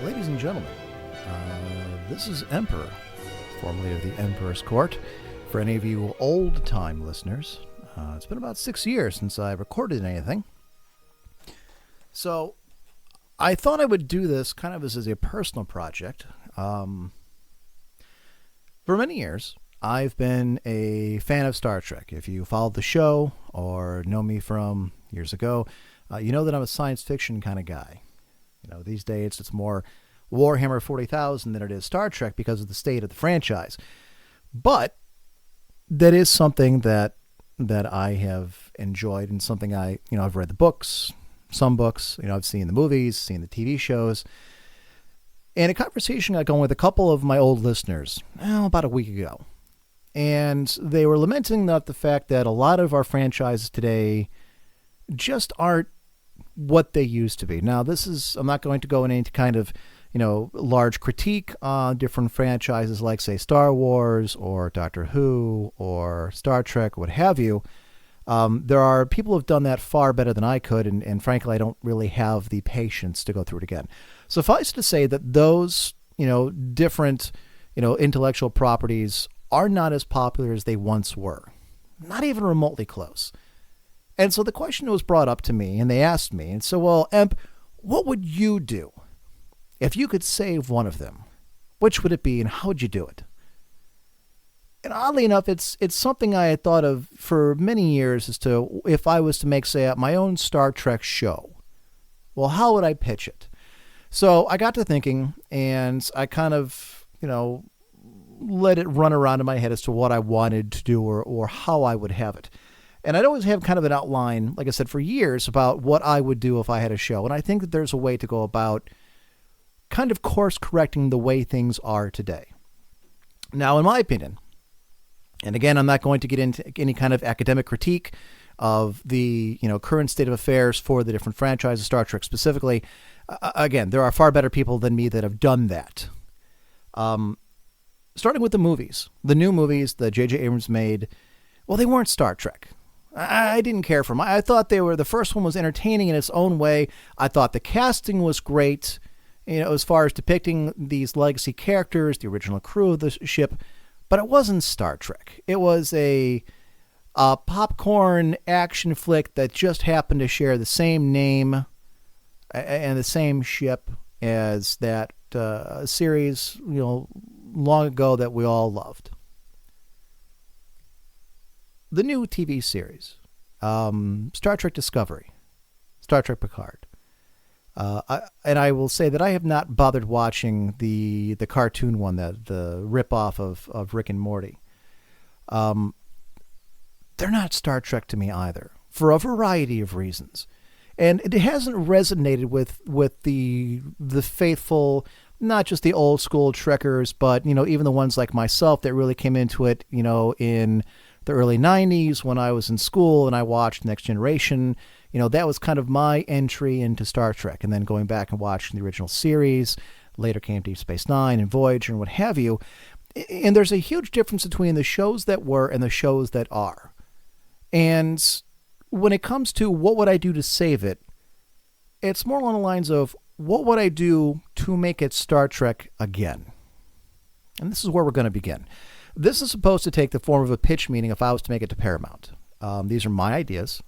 Ladies and gentlemen, this is Emperor, formerly of the Emperor's Court. For any of you old-time listeners, it's been about 6 years since I recorded anything. So I thought I would do this kind of as a personal project. For many years, I've been a fan of Star Trek. If you followed the show or know me from years ago, you know that I'm a science fiction kind of guy. You know, these days it's more Warhammer 40,000 than it is Star Trek because of the state of the franchise. But that is something that I have enjoyed and something I've read the books, some books, I've seen the movies, seen the TV shows. And a conversation got going with a couple of my old listeners, about a week ago. And they were lamenting the fact that a lot of our franchises today just aren't what they used to be. Now, I'm not going to go into any kind of, large critique on different franchises like, say, Star Wars or Doctor Who or Star Trek, what have you. There are people who have done that far better than I could, and frankly, I don't really have the patience to go through it again. Suffice to say that those, different, intellectual properties are not as popular as they once were. Not even remotely close. And so the question was brought up to me, and they asked me, and so, well, Emp, what would you do if you could save one of them? Which would it be, and how would you do it? And oddly enough, it's something I had thought of for many years as to if I was to make, say, my own Star Trek show. Well, how would I pitch it? So I got to thinking, and I kind of, let it run around in my head as to what I wanted to do or how I would have it. And I'd always have kind of an outline, like I said, for years about what I would do if I had a show. And I think that there's a way to go about kind of course correcting the way things are today. Now, in my opinion, and again, I'm not going to get into any kind of academic critique of the, current state of affairs for the different franchises, Star Trek specifically. Again, there are far better people than me that have done that. Starting with the movies, the new movies that J.J. Abrams made, well, they weren't Star Trek. I didn't care for them. I thought the first one was entertaining in its own way. I thought the casting was great, as far as depicting these legacy characters, the original crew of the ship, but it wasn't Star Trek. It was a popcorn action flick that just happened to share the same name and the same ship as that series, long ago that we all loved. The new TV series, Star Trek Discovery, Star Trek Picard. And I will say that I have not bothered watching the cartoon one, the ripoff of Rick and Morty. They're not Star Trek to me either, for a variety of reasons. And it hasn't resonated with the faithful, not just the old school Trekkers, but, even the ones like myself that really came into it, in the early 90s when I was in school and I watched Next Generation. That was kind of my entry into Star Trek, and then going back and watching the original series. Later came Deep Space Nine and Voyager and what have you. And there's a huge difference between the shows that were and the shows that are. And when it comes to what would I do to save it, it's more along the lines of what would I do to make it Star Trek again? And this is where we're going to begin. This is supposed to take the form of a pitch meeting if I was to make it to Paramount. These are my ideas.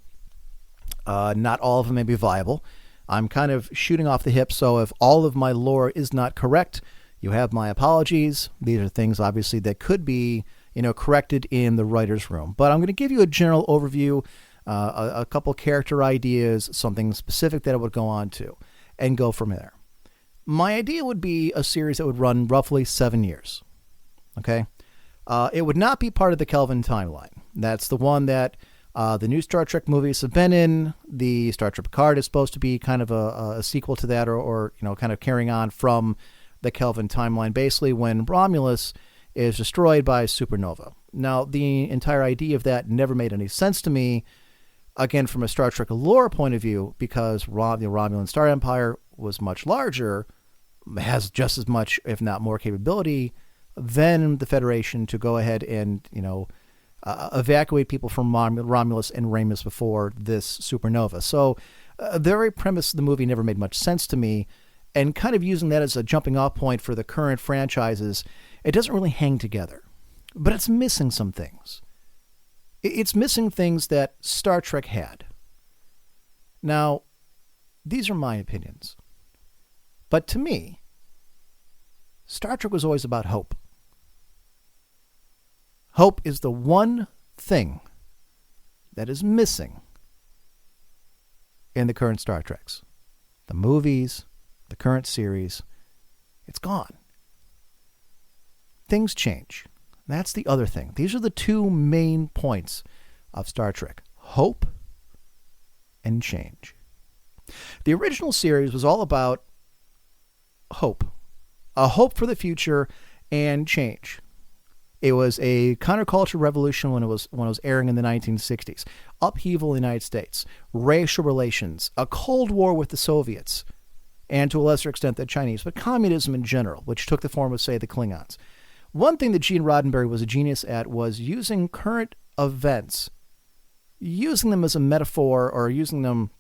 Not all of them may be viable. I'm kind of shooting off the hip, so if all of my lore is not correct, you have my apologies. These are things, obviously, that could be, corrected in the writer's room. But I'm going to give you a general overview, a couple character ideas, something specific that I would go on to, and go from there. My idea would be a series that would run roughly 7 years. Okay? It would not be part of the Kelvin timeline. That's the one that the new Star Trek movies have been in. The Star Trek Picard is supposed to be kind of a sequel to that, or kind of carrying on from the Kelvin timeline, basically when Romulus is destroyed by a supernova. Now, the entire idea of that never made any sense to me, again, from a Star Trek lore point of view, because the Romulan Star Empire was much larger, has just as much, if not more, capability than the Federation to go ahead and, evacuate people from Romulus and Remus before this supernova. So the very premise of the movie never made much sense to me. and kind of using that as a jumping off point for the current franchises, it doesn't really hang together. But it's missing some things. It's missing things that Star Trek had. Now, these are my opinions. But to me, Star Trek was always about hope. Hope is the one thing that is missing in the current Star Treks. The movies, the current series, it's gone. Things change. That's the other thing. These are the two main points of Star Trek. Hope and change. The original series was all about hope. A hope for the future and change. It was a counterculture revolution when it was airing in the 1960s. Upheaval in the United States. Racial relations. A Cold War with the Soviets. And to a lesser extent the Chinese. But communism in general, which took the form of, say, the Klingons. One thing that Gene Roddenberry was a genius at was using current events, using them as a metaphor, or using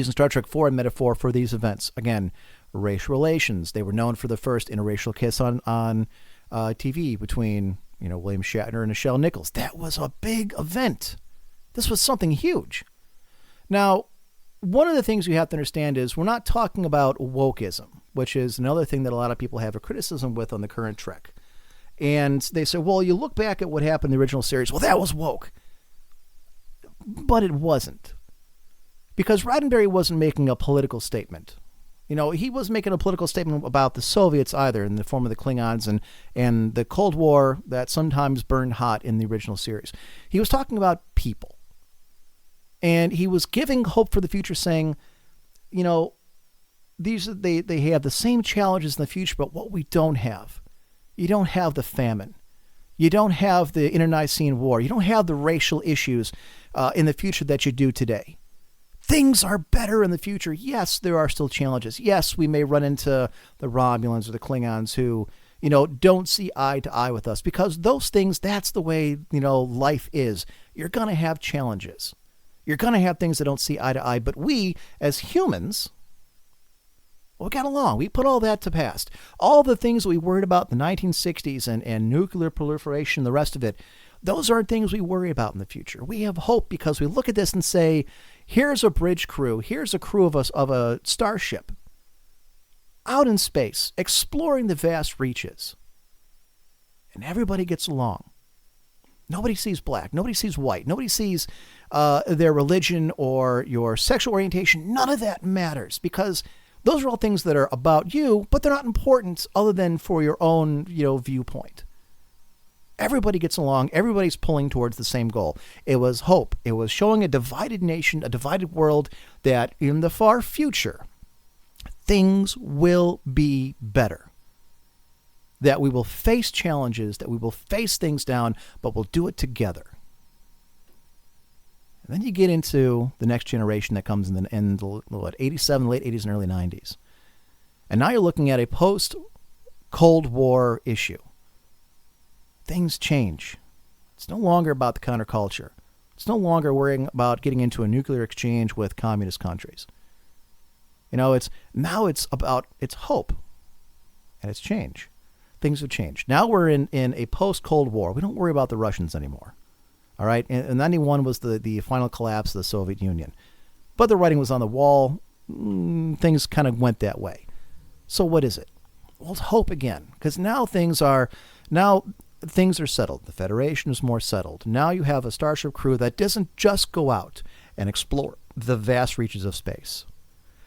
Star Trek for a metaphor for these events. Again, racial relations. They were known for the first interracial kiss on TV between William Shatner and Nichelle Nichols. That was a big event. This was something huge. Now, one of the things you have to understand is we're not talking about wokeism, which is another thing that a lot of people have a criticism with on the current Trek. And they say, well, you look back at what happened in the original series. Well, that was woke. But it wasn't. Because Roddenberry wasn't making a political statement. He wasn't making a political statement about the Soviets either in the form of the Klingons and the Cold War that sometimes burned hot in the original series. He was talking about people. And he was giving hope for the future, saying, they have the same challenges in the future, but what we don't have. You don't have the famine. You don't have the internecine war. You don't have the racial issues in the future that you do today. Things are better in the future. Yes, there are still challenges. Yes, we may run into the Romulans or the Klingons who, don't see eye to eye with us, because those things, that's the way, life is. You're going to have challenges. You're going to have things that don't see eye to eye. But we, as humans, we got along. We put all that to past. All the things we worried about in the 1960s and nuclear proliferation, the rest of it, those aren't things we worry about in the future. We have hope because we look at this and say, here's a bridge crew. Here's a crew of a starship out in space, exploring the vast reaches. And everybody gets along. Nobody sees black. Nobody sees white. Nobody sees their religion or your sexual orientation. None of that matters because those are all things that are about you, but they're not important other than for your own, viewpoint. Everybody gets along. Everybody's pulling towards the same goal. It was hope. It was showing a divided nation, a divided world, that in the far future, things will be better. That we will face challenges, that we will face things down, but we'll do it together. And then you get into the next generation that comes in the 87, late 80s and early 90s. And now you're looking at a post-Cold War issue. Things change. It's no longer about the counterculture. It's no longer worrying about getting into a nuclear exchange with communist countries. It's hope and it's change. Things have changed. Now we're in a post-Cold War. We don't worry about the Russians anymore. All right? And 91 was the final collapse of the Soviet Union. But the writing was on the wall. Things kind of went that way. So what is it? Well, it's hope again. Because now things are settled. The Federation is more settled. Now you have a starship crew that doesn't just go out and explore the vast reaches of space.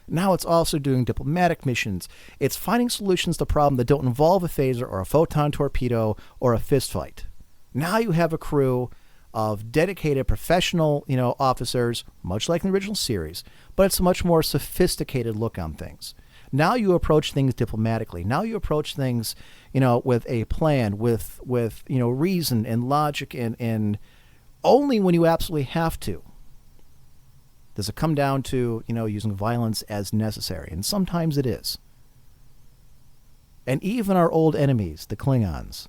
Now it's also doing diplomatic missions. It's finding solutions to problems that don't involve a phaser or a photon torpedo or a fist fight. Now you have a crew of dedicated professional, officers, much like in the original series, but it's a much more sophisticated look on things. Now you approach things diplomatically. Now you approach things, with a plan, with reason and logic, and only when you absolutely have to does it come down to, using violence as necessary. And sometimes it is. And even our old enemies, the Klingons,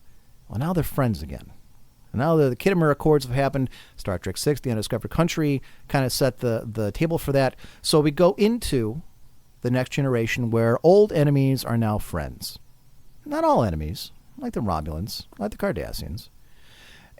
well, now they're friends again. And now the Khitomer Accords have happened. Star Trek VI, The Undiscovered Country, kind of set the table for that. So we go into the next generation where old enemies are now friends. Not all enemies, like the Romulans, like the Cardassians.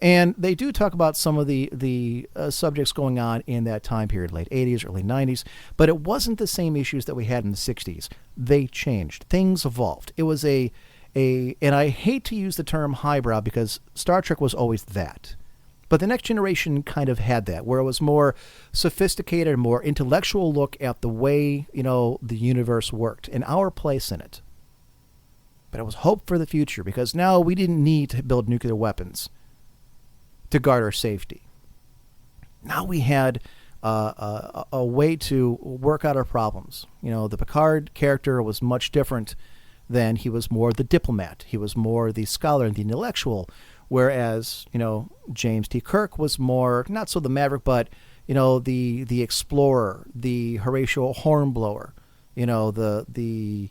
And they do talk about some of the subjects going on in that time period, late 80s, early 90s, but it wasn't the same issues that we had in the 60s. They changed. Things evolved. It was and I hate to use the term highbrow because Star Trek was always that. But the Next Generation kind of had that, where it was more sophisticated, more intellectual look at the way, the universe worked and our place in it. But it was hope for the future because now we didn't need to build nuclear weapons to guard our safety. Now we had a way to work out our problems. The Picard character was much different than he was more the diplomat. He was more the scholar and the intellectual, whereas, James T. Kirk was more, not so the maverick, but, the explorer, the Horatio Hornblower, the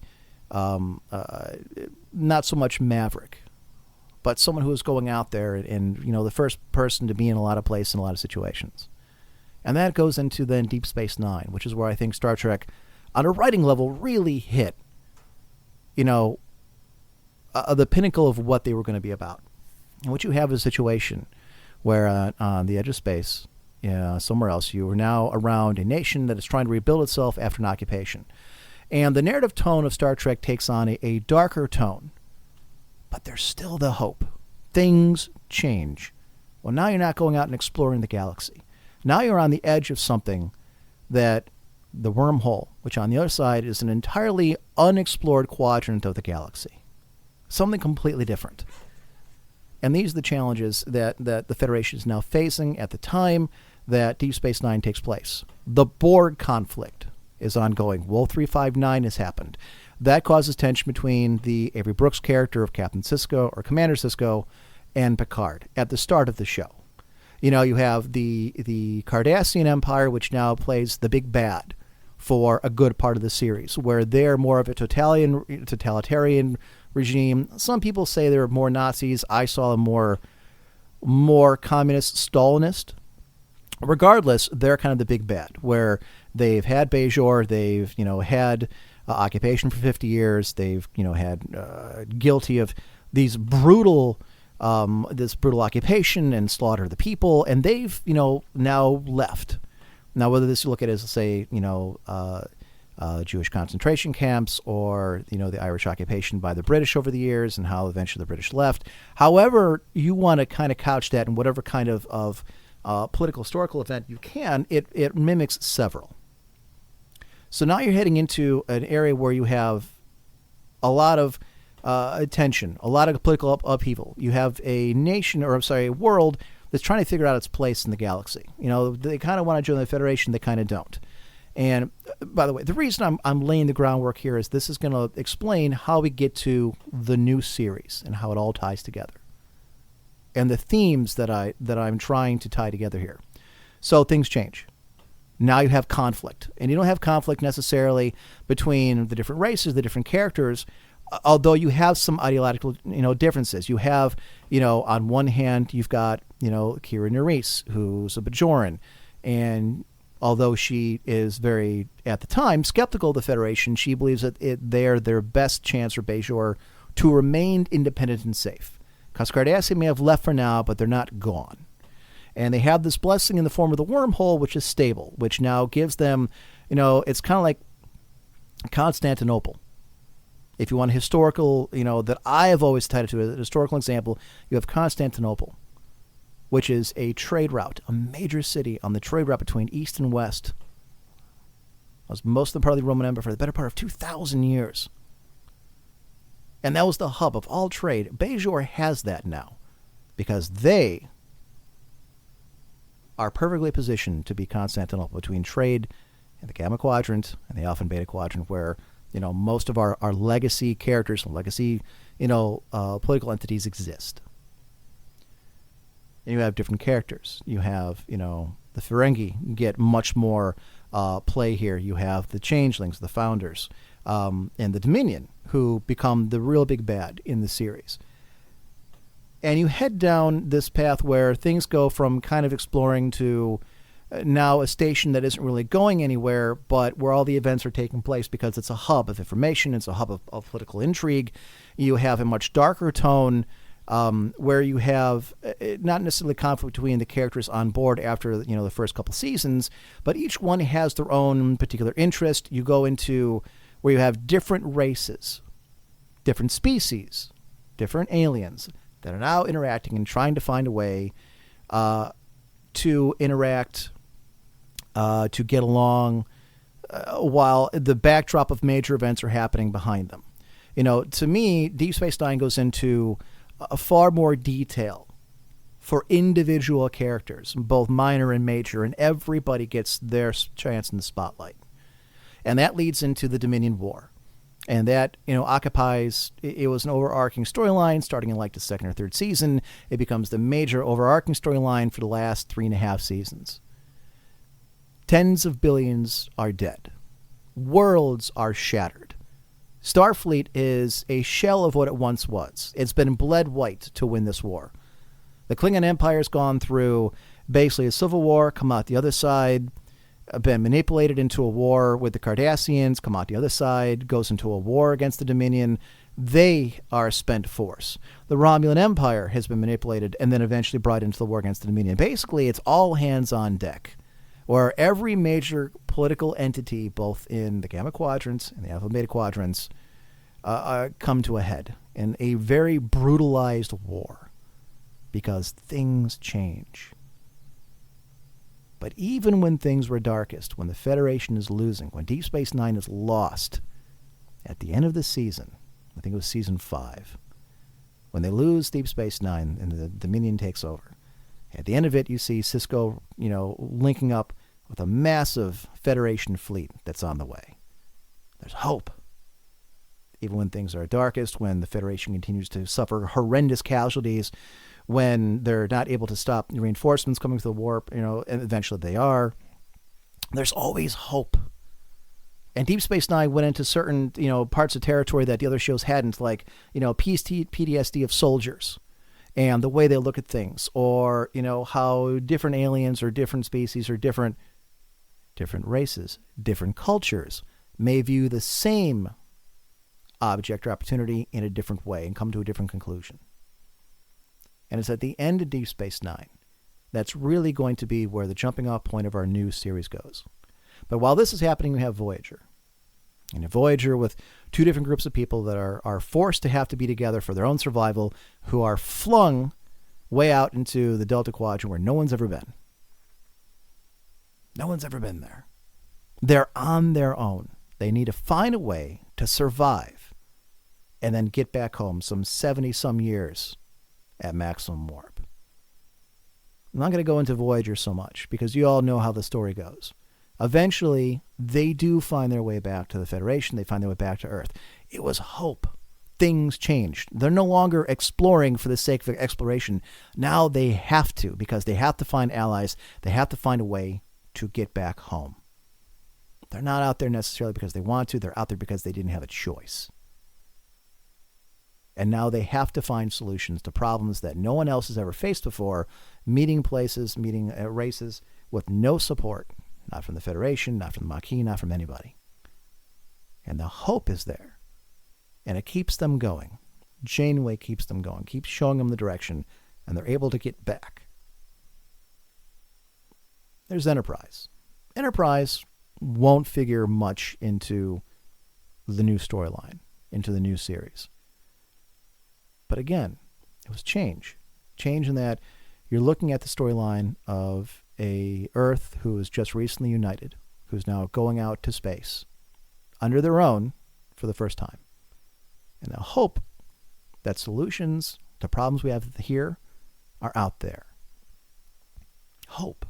not so much maverick, but someone who was going out there and, the first person to be in a lot of places in a lot of situations. And that goes into then Deep Space Nine, which is where I think Star Trek, on a writing level, really hit, the pinnacle of what they were going to be about. And what you have is a situation where on the edge of space, somewhere else, you are now around a nation that is trying to rebuild itself after an occupation. And the narrative tone of Star Trek takes on a darker tone. But there's still the hope. Things change. Well, now you're not going out and exploring the galaxy. Now you're on the edge of something that the wormhole, which on the other side is an entirely unexplored quadrant of the galaxy. Something completely different. And these are the challenges that the Federation is now facing at the time that Deep Space Nine takes place. The Borg conflict is ongoing. Wolf 359 has happened. That causes tension between the Avery Brooks character of Captain Sisko, or Commander Sisko, and Picard at the start of the show. You have the Cardassian Empire, which now plays the big bad for a good part of the series, where they're more of a totalitarian regime. Some people say they're more Nazis. I saw them more communist, Stalinist. Regardless, they're kind of the big bad, where they've had Bajor, they've had occupation for 50 years, they've had guilty of these brutal occupation and slaughter of the people, and they've now left. Now, whether this you look at as, say, Jewish concentration camps, or the Irish occupation by the British over the years, and how eventually the British left. However you want to kind of couch that in whatever kind of political historical event you can, it mimics several. So now you're heading into an area where you have a lot of tension, a lot of political upheaval. You have a world that's trying to figure out its place in the galaxy. They kind of want to join the Federation, they kind of don't. And by the way, the reason I'm laying the groundwork here is this is going to explain how we get to the new series and how it all ties together, and the themes that I'm trying to tie together here. So things change. Now you have conflict, and you don't have conflict necessarily between the different races, the different characters, although you have some ideological, differences. You have, on one hand, you've got, Kira Nerys, who's a Bajoran, and although she is very, at the time, skeptical of the Federation, she believes that they're their best chance for Bajor to remain independent and safe. Because Cardassian may have left for now, but they're not gone. And they have this blessing in the form of the wormhole, which is stable, which now gives them, it's kind of like Constantinople. If you want a historical, that I have always tied it to a historical example, you have Constantinople, which is a trade route, a major city on the trade route between East and West. It was most of the part of the Roman Empire for the better part of 2,000 years. And that was the hub of all trade. Bajor has that now because they are perfectly positioned to be Constantinople between trade and the Gamma Quadrant and the Alpha and Beta Quadrant, where most of our legacy characters and legacy political entities exist. And you have different characters. You have the Ferengi get much more play here. You have the Changelings, the Founders, and the Dominion, who become the real big bad in the series. And you head down this path where things go from kind of exploring to, now a station that isn't really going anywhere, but where all the events are taking place because it's a hub of information, it's a hub of political intrigue. You have a much darker tone where you have not necessarily conflict between the characters on board after the first couple seasons, but each one has their own particular interest. You go into where you have different races, different species, different aliens that are now interacting and trying to find a way to interact, to get along, while the backdrop of major events are happening behind them. To me, Deep Space Nine goes into a far more detail for individual characters, both minor and major, and everybody gets their chance in the spotlight. And that leads into the Dominion War. And that, occupies, it was an overarching storyline starting in like the second or third season. It becomes the major overarching storyline for the last 3.5 seasons. Tens of billions are dead. Worlds are shattered. Starfleet is a shell of what it once was. It's been bled white to win this war. The Klingon Empire's gone through basically a civil war, come out the other side, been manipulated into a war with the Cardassians, come out the other side, goes into a war against the Dominion. They are a spent force. The Romulan Empire has been manipulated and then eventually brought into the war against the Dominion. Basically, it's all hands on deck, where every major political entity, both in the Gamma Quadrants and the Alpha Beta Quadrants, come to a head in a very brutalized war because things change. But even when things were darkest, when the Federation is losing, when Deep Space Nine is lost, at the end of the season, I think it was season 5, when they lose Deep Space Nine and the Dominion takes over, at the end of it, you see Sisko, linking up with a massive Federation fleet that's on the way. There's hope. Even when things are darkest, when the Federation continues to suffer horrendous casualties, when they're not able to stop reinforcements coming to the warp, and eventually they are, there's always hope. And Deep Space Nine went into certain, parts of territory that the other shows hadn't, like, PTSD of soldiers and the way they look at things, or, how different aliens or different species or different races, different cultures may view the same object or opportunity in a different way and come to a different conclusion. And it's at the end of Deep Space Nine that's really going to be where the jumping off point of our new series goes. But while this is happening, we have Voyager. And a Voyager with two different groups of people that are forced to have to be together for their own survival, who are flung way out into the Delta Quadrant where no one's ever been. No one's ever been there. They're on their own. They need to find a way to survive and then get back home some 70-some years at maximum warp. I'm not going to go into Voyager so much because you all know how the story goes. Eventually, they do find their way back to the Federation. They find their way back to Earth. It was hope. Things changed. They're no longer exploring for the sake of exploration. Now they have to, because they have to find allies. They have to find a way to get back home. They're not out there necessarily because they want to. They're out there because they didn't have a choice. And now they have to find solutions to problems that no one else has ever faced before, meeting races with no support, not from the Federation, not from the Maquis, not from anybody. And the hope is there. And it keeps them going. Janeway keeps them going, keeps showing them the direction, and they're able to get back. There's Enterprise. Enterprise won't figure much into the new storyline, into the new series. But again, it was change. Change in that you're looking at the storyline of a Earth who is just recently united, who's now going out to space under their own for the first time. And I hope that solutions to problems we have here are out there. Hope.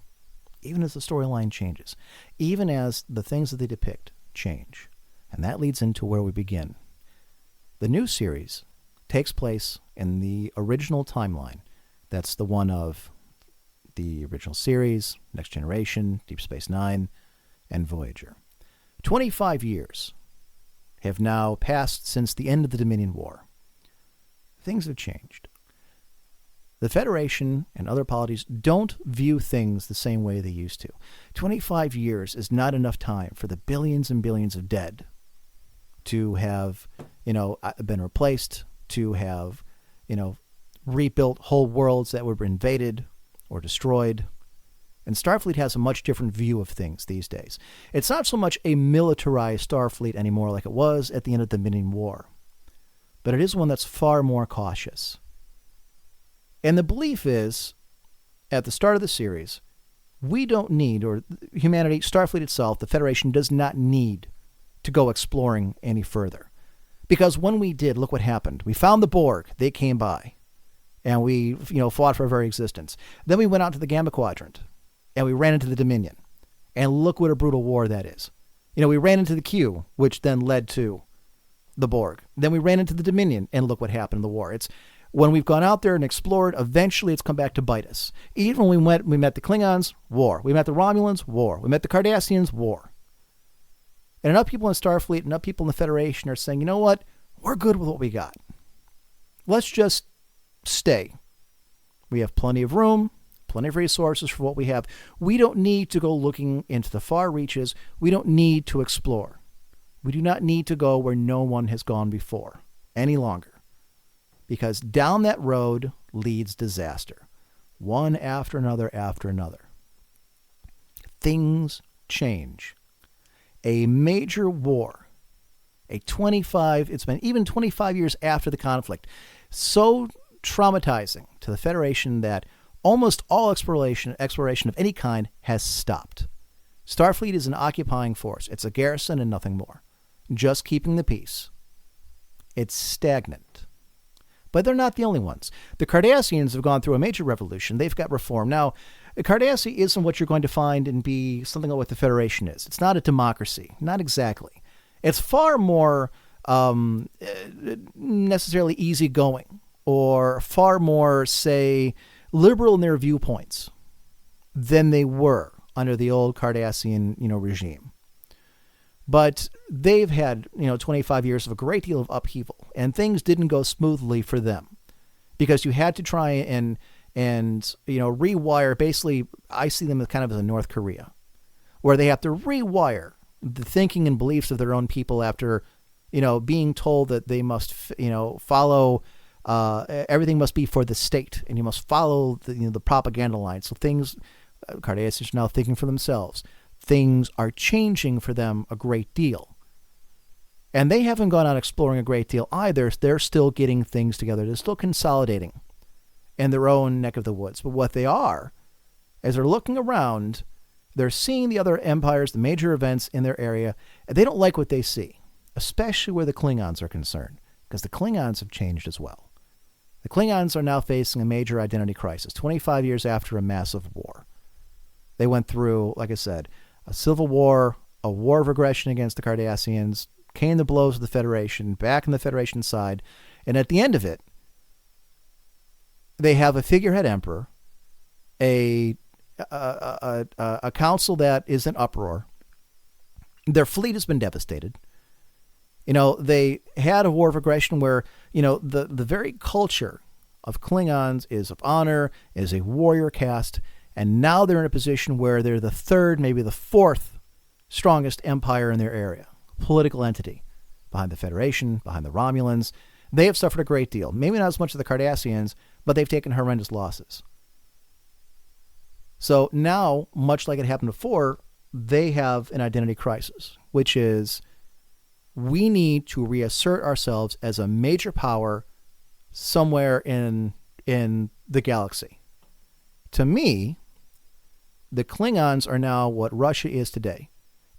Even as the storyline changes. Even as the things that they depict change. And that leads into where we begin. The new series takes place in the original timeline. That's the one of the original series, Next Generation, Deep Space Nine, and Voyager. 25 years have now passed since the end of the Dominion War. Things have changed. The Federation and other polities don't view things the same way they used to. 25 years is not enough time for the billions and billions of dead to have, been replaced, to have, rebuilt whole worlds that were invaded or destroyed. And Starfleet has a much different view of things these days. It's not so much a militarized Starfleet anymore like it was at the end of the Dominion War, but it is one that's far more cautious. And the belief is, at the start of the series, we don't need, or humanity, Starfleet itself, the Federation does not need to go exploring any further. Because when we did, look what happened. We found the Borg. They came by. And we, fought for our very existence. Then we went out to the Gamma Quadrant. And we ran into the Dominion. And look what a brutal war that is. We ran into the Q, which then led to the Borg. Then we ran into the Dominion. And look what happened in the war. It's when we've gone out there and explored, eventually it's come back to bite us. Even when we met the Klingons, war. We met the Romulans, war. We met the Cardassians, war. And enough people in Starfleet, enough people in the Federation are saying, you know what? We're good with what we got. Let's just stay. We have plenty of room, plenty of resources for what we have. We don't need to go looking into the far reaches. We don't need to explore. We do not need to go where no one has gone before any longer. Because down that road leads disaster. One after another after another. Things change. A major war, it's been even 25 years after the conflict, so traumatizing to the Federation that almost all exploration of any kind has stopped. Starfleet is an occupying force. It's a garrison and nothing more. Just keeping the peace. It's stagnant. But they're not the only ones. The Cardassians have gone through a major revolution. They've got reform. Now, Cardassia isn't what you're going to find and be something like what the Federation is. It's not a democracy. Not exactly. It's far more necessarily easygoing or far more, say, liberal in their viewpoints than they were under the old Cardassian, regime. But they've had, 25 years of a great deal of upheaval, and things didn't go smoothly for them because you had to try and rewire. Basically, I see them as kind of as a North Korea, where they have to rewire the thinking and beliefs of their own people after, being told that they must, follow, everything must be for the state, and you must follow the propaganda line. So things, Cardassians are now thinking for themselves. Things are changing for them a great deal. And they haven't gone out exploring a great deal either. They're still getting things together. They're still consolidating in their own neck of the woods. But what they are, as they're looking around, they're seeing the other empires, the major events in their area, and they don't like what they see, especially where the Klingons are concerned, because the Klingons have changed as well. The Klingons are now facing a major identity crisis, 25 years after a massive war. They went through, like I said, a civil war, a war of aggression against the Cardassians, came the blows of the Federation, back on the Federation side, and at the end of it, they have a figurehead emperor, a council that is in uproar. Their fleet has been devastated. They had a war of aggression where, the very culture of Klingons is of honor, is a warrior caste, and now they're in a position where they're the third, maybe the fourth strongest empire in their area, political entity, behind the Federation, behind the Romulans. They have suffered a great deal. Maybe not as much as the Cardassians, but they've taken horrendous losses. So now, much like it happened before, they have an identity crisis, which is we need to reassert ourselves as a major power somewhere in the galaxy. To me, the Klingons are now what Russia is today,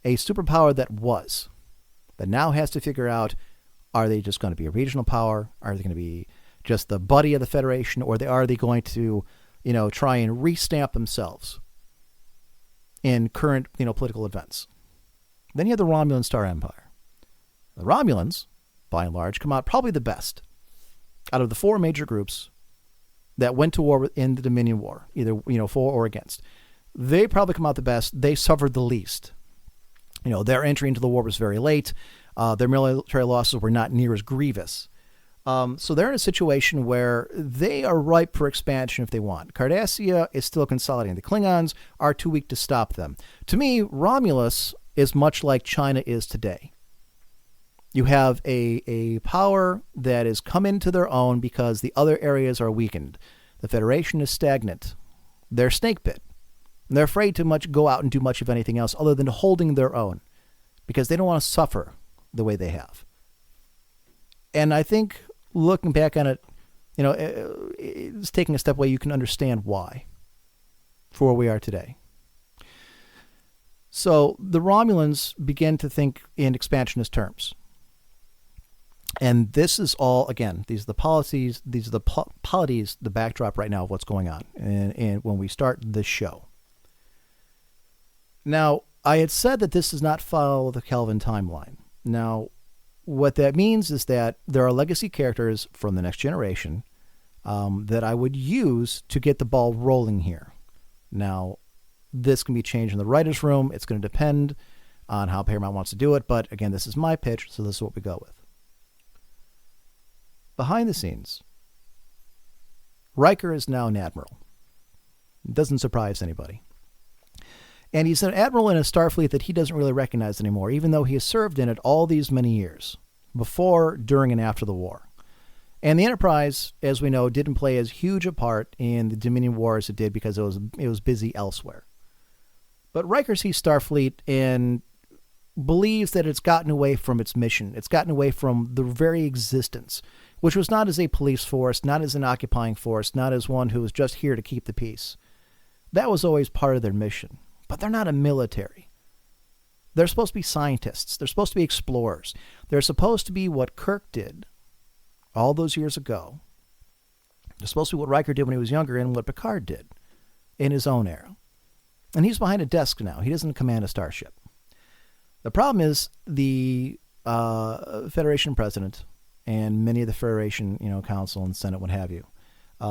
a superpower that now has to figure out, are they just going to be a regional power? Are they going to be just the buddy of the Federation? Or are they going to, try and restamp themselves in current, political events? Then you have the Romulan Star Empire. The Romulans, by and large, come out probably the best out of the four major groups that went to war in the Dominion War, either, for or against. They probably come out the best. They suffered the least. Their entry into the war was very late. Their military losses were not near as grievous. So they're in a situation where they are ripe for expansion if they want. Cardassia is still consolidating. The Klingons are too weak to stop them. To me, Romulus is much like China is today. You have a power that has come into their own because the other areas are weakened. The Federation is stagnant. They're snake bit. They're afraid to much go out and do much of anything else other than holding their own because they don't want to suffer the way they have. And I think looking back on it, it's taking a step away, you can understand why for where we are today. So the Romulans begin to think in expansionist terms. And this is all, again, these are the policies, these are the polities, the backdrop right now of what's going on and when we start this show. Now, I had said that this does not follow the Kelvin timeline. Now, what that means is that there are legacy characters from the next generation that I would use to get the ball rolling here. Now, this can be changed in the writer's room. It's going to depend on how Paramount wants to do it. But again, this is my pitch, so this is what we go with. Behind the scenes, Riker is now an admiral. It doesn't surprise anybody. And he's an admiral in a Starfleet that he doesn't really recognize anymore, even though he has served in it all these many years, before, during, and after the war. And the Enterprise, as we know, didn't play as huge a part in the Dominion War as it did because it was busy elsewhere. But Riker sees Starfleet and believes that it's gotten away from its mission. It's gotten away from the very existence, which was not as a police force, not as an occupying force, not as one who was just here to keep the peace. That was always part of their mission. But they're not a military. They're supposed to be scientists. They're supposed to be explorers. They're supposed to be what Kirk did all those years ago. They're supposed to be what Riker did when he was younger and what Picard did in his own era. And he's behind a desk now. He doesn't command a starship. The problem is the Federation president and many of the Federation, Council and Senate, what have you,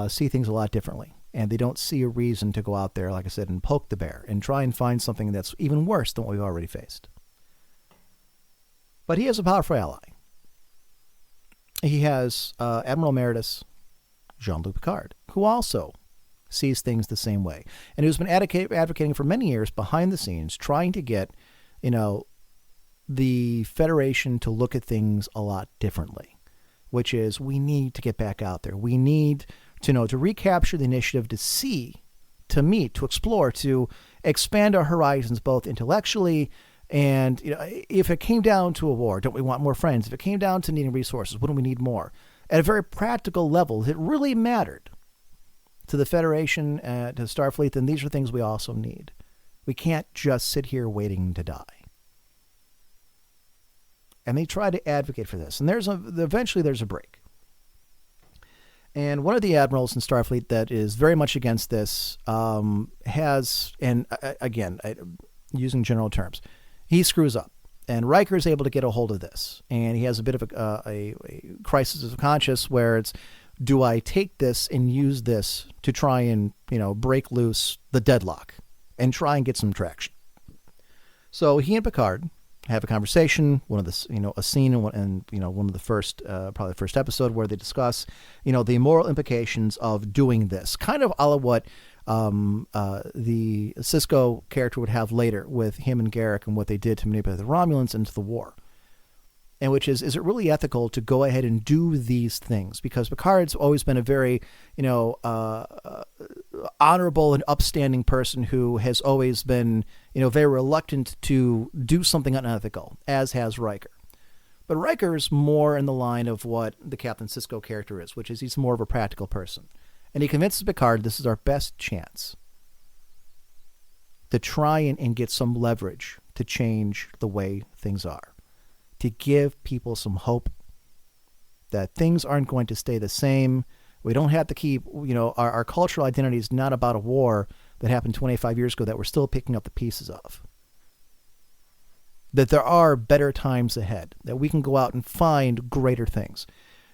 see things a lot differently. And they don't see a reason to go out there, like I said, and poke the bear and try and find something that's even worse than what we've already faced. But he has a powerful ally. He has Admiral Emeritus Jean-Luc Picard, who also sees things the same way, and who's been advocating for many years behind the scenes, trying to get, the Federation to look at things a lot differently, which is we need to get back out there. We need to recapture the initiative, to see, to meet, to explore, to expand our horizons both intellectually and, if it came down to a war, don't we want more friends? If it came down to needing resources, wouldn't we need more? At a very practical level, if it really mattered to the Federation, to Starfleet, then these are things we also need. We can't just sit here waiting to die. And they try to advocate for this. And eventually there's a break. And one of the admirals in Starfleet that is very much against this has, and again, using general terms, he screws up. And Riker is able to get a hold of this. And he has a bit of a crisis of conscience where it's, do I take this and use this to try and, break loose the deadlock and try and get some traction? So he and Picard have a conversation, one of the, a scene and one of the first, probably the first episode where they discuss, the moral implications of doing this, kind of a la what the Sisko character would have later with him and Garrick and what they did to manipulate the Romulans into the war. And which is it really ethical to go ahead and do these things? Because Picard's always been a very, honorable and upstanding person who has always been, very reluctant to do something unethical, as has Riker. But Riker's more in the line of what the Captain Sisko character is, which is he's more of a practical person. And he convinces Picard this is our best chance to try and get some leverage to change the way things are, to give people some hope that things aren't going to stay the same. We don't have to keep, our cultural identity is not about a war that happened 25 years ago that we're still picking up the pieces of. That there are better times ahead, that we can go out and find greater things.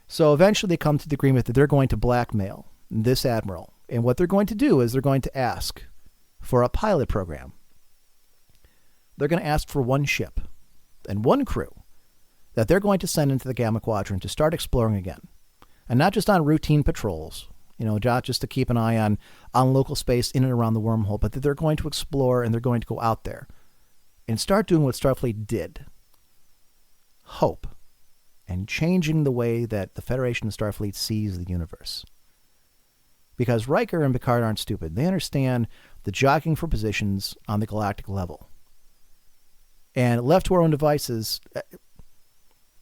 So eventually they come to the agreement that they're going to blackmail this admiral. And what they're going to do is they're going to ask for a pilot program. They're going to ask for one ship and one crew that they're going to send into the Gamma Quadrant to start exploring again. And not just on routine patrols, not just to keep an eye on local space in and around the wormhole, but that they're going to explore and they're going to go out there and start doing what Starfleet did. Hope. And changing the way that the Federation and Starfleet sees the universe. Because Riker and Picard aren't stupid. They understand the jockeying for positions on the galactic level. And left to our own devices,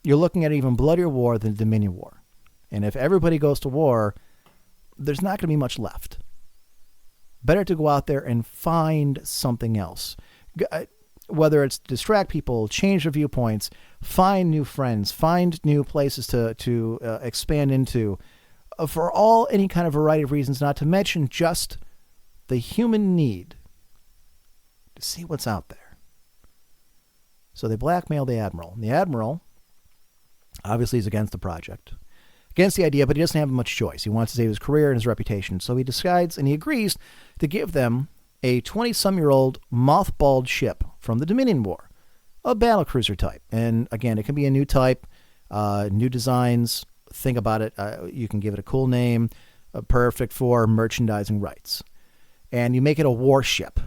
you're looking at an even bloodier war than the Dominion War. And if everybody goes to war, there's not going to be much left. Better to go out there and find something else. Whether it's distract people, change their viewpoints, find new friends, find new places to expand into, for any kind of variety of reasons, not to mention just the human need to see what's out there. So they blackmail the Admiral. And the Admiral obviously is against the project, against the idea, but he doesn't have much choice. He wants to save his career and his reputation. So he decides and he agrees to give them a 20-some-year-old mothballed ship from the Dominion War, a battlecruiser type. And again, it can be a new type, new designs. Think about it. You can give it a cool name, perfect for merchandising rights. And you make it a warship.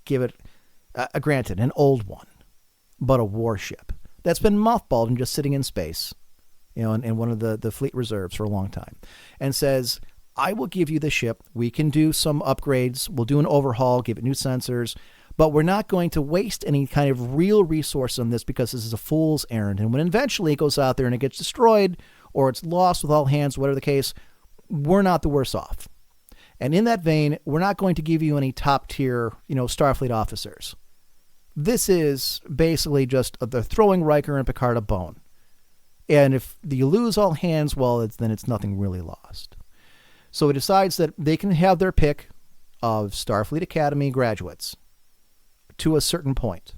Give it, granted, an old one, but a warship that's been mothballed and just sitting in space, in one of the fleet reserves for a long time, and says, I will give you the ship. We can do some upgrades. We'll do an overhaul, give it new sensors, but we're not going to waste any kind of real resource on this because this is a fool's errand. And when eventually it goes out there and it gets destroyed or it's lost with all hands, whatever the case, we're not the worse off. And in that vein, we're not going to give you any top tier, Starfleet officers. This is basically just they're throwing Riker and Picard a bone. And if you lose all hands, well, then it's nothing really lost. So he decides that they can have their pick of Starfleet Academy graduates to a certain point.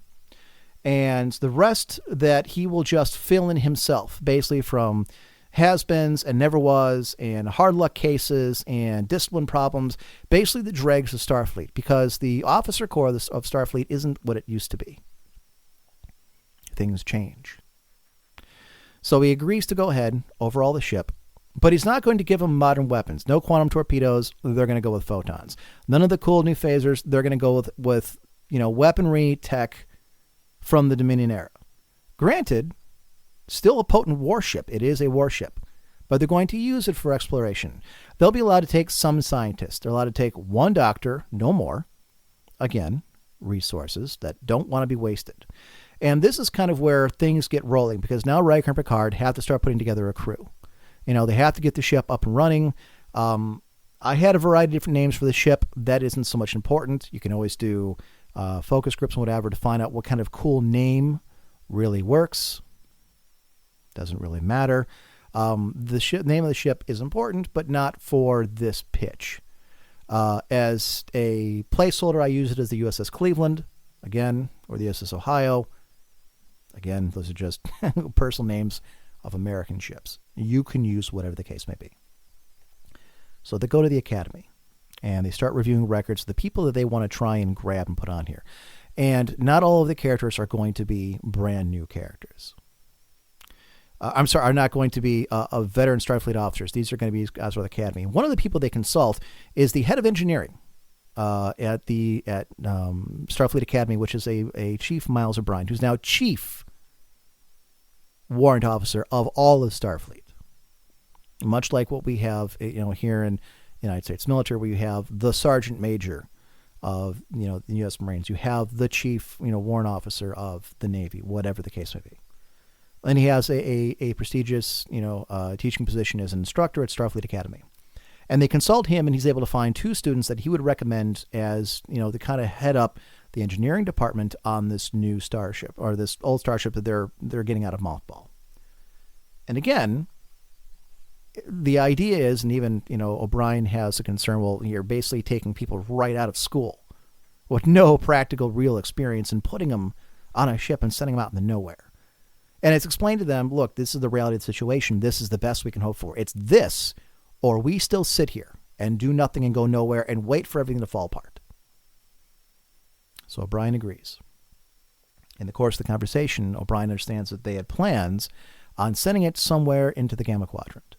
And the rest that he will just fill in himself, basically from has-beens and never was and hard luck cases and discipline problems, basically the dregs of Starfleet, because the officer corps of Starfleet isn't what it used to be. Things change. So he agrees to go ahead, overhaul the ship, but he's not going to give them modern weapons. No quantum torpedoes. They're going to go with photons. None of the cool new phasers. They're going to go with weaponry tech from the Dominion era. Granted, still a potent warship. It is a warship, but they're going to use it for exploration. They'll be allowed to take some scientists. They're allowed to take one doctor, no more. Again, resources that don't want to be wasted. And this is kind of where things get rolling, because now Riker and Picard have to start putting together a crew. They have to get the ship up and running. I had a variety of different names for the ship. That isn't so much important. You can always do focus groups and whatever to find out what kind of cool name really works. Doesn't really matter. The name of the ship is important, but not for this pitch. As a placeholder, I use it as the USS Cleveland, again, or the USS Ohio. Again, those are just personal names of American ships. You can use whatever the case may be. So they go to the Academy and they start reviewing records of the people that they want to try and grab and put on here. And not all of the characters are going to be brand new characters. Are not going to be veteran Starfleet officers. These are going to be guys from the Academy. One of the people they consult is the head of engineering at Starfleet Academy, which is a Chief Miles O'Brien, who's now Chief Warrant Officer of all of Starfleet. Much like what we have, here in the United States military, where you have the Sergeant Major of, the U.S. Marines. You have the Chief, Warrant Officer of the Navy, whatever the case may be. And he has a prestigious, teaching position as an instructor at Starfleet Academy. And they consult him, and he's able to find two students that he would recommend as, to kind of head up the engineering department on this new starship, or this old starship that they're getting out of mothball. And again, the idea is, and even, O'Brien has a concern, well, you're basically taking people right out of school with no practical real experience and putting them on a ship and sending them out in the nowhere. And it's explained to them, look, this is the reality of the situation. This is the best we can hope for. It's this, or we still sit here and do nothing and go nowhere and wait for everything to fall apart. So O'Brien agrees. In the course of the conversation, O'Brien understands that they had plans on sending it somewhere into the Gamma Quadrant.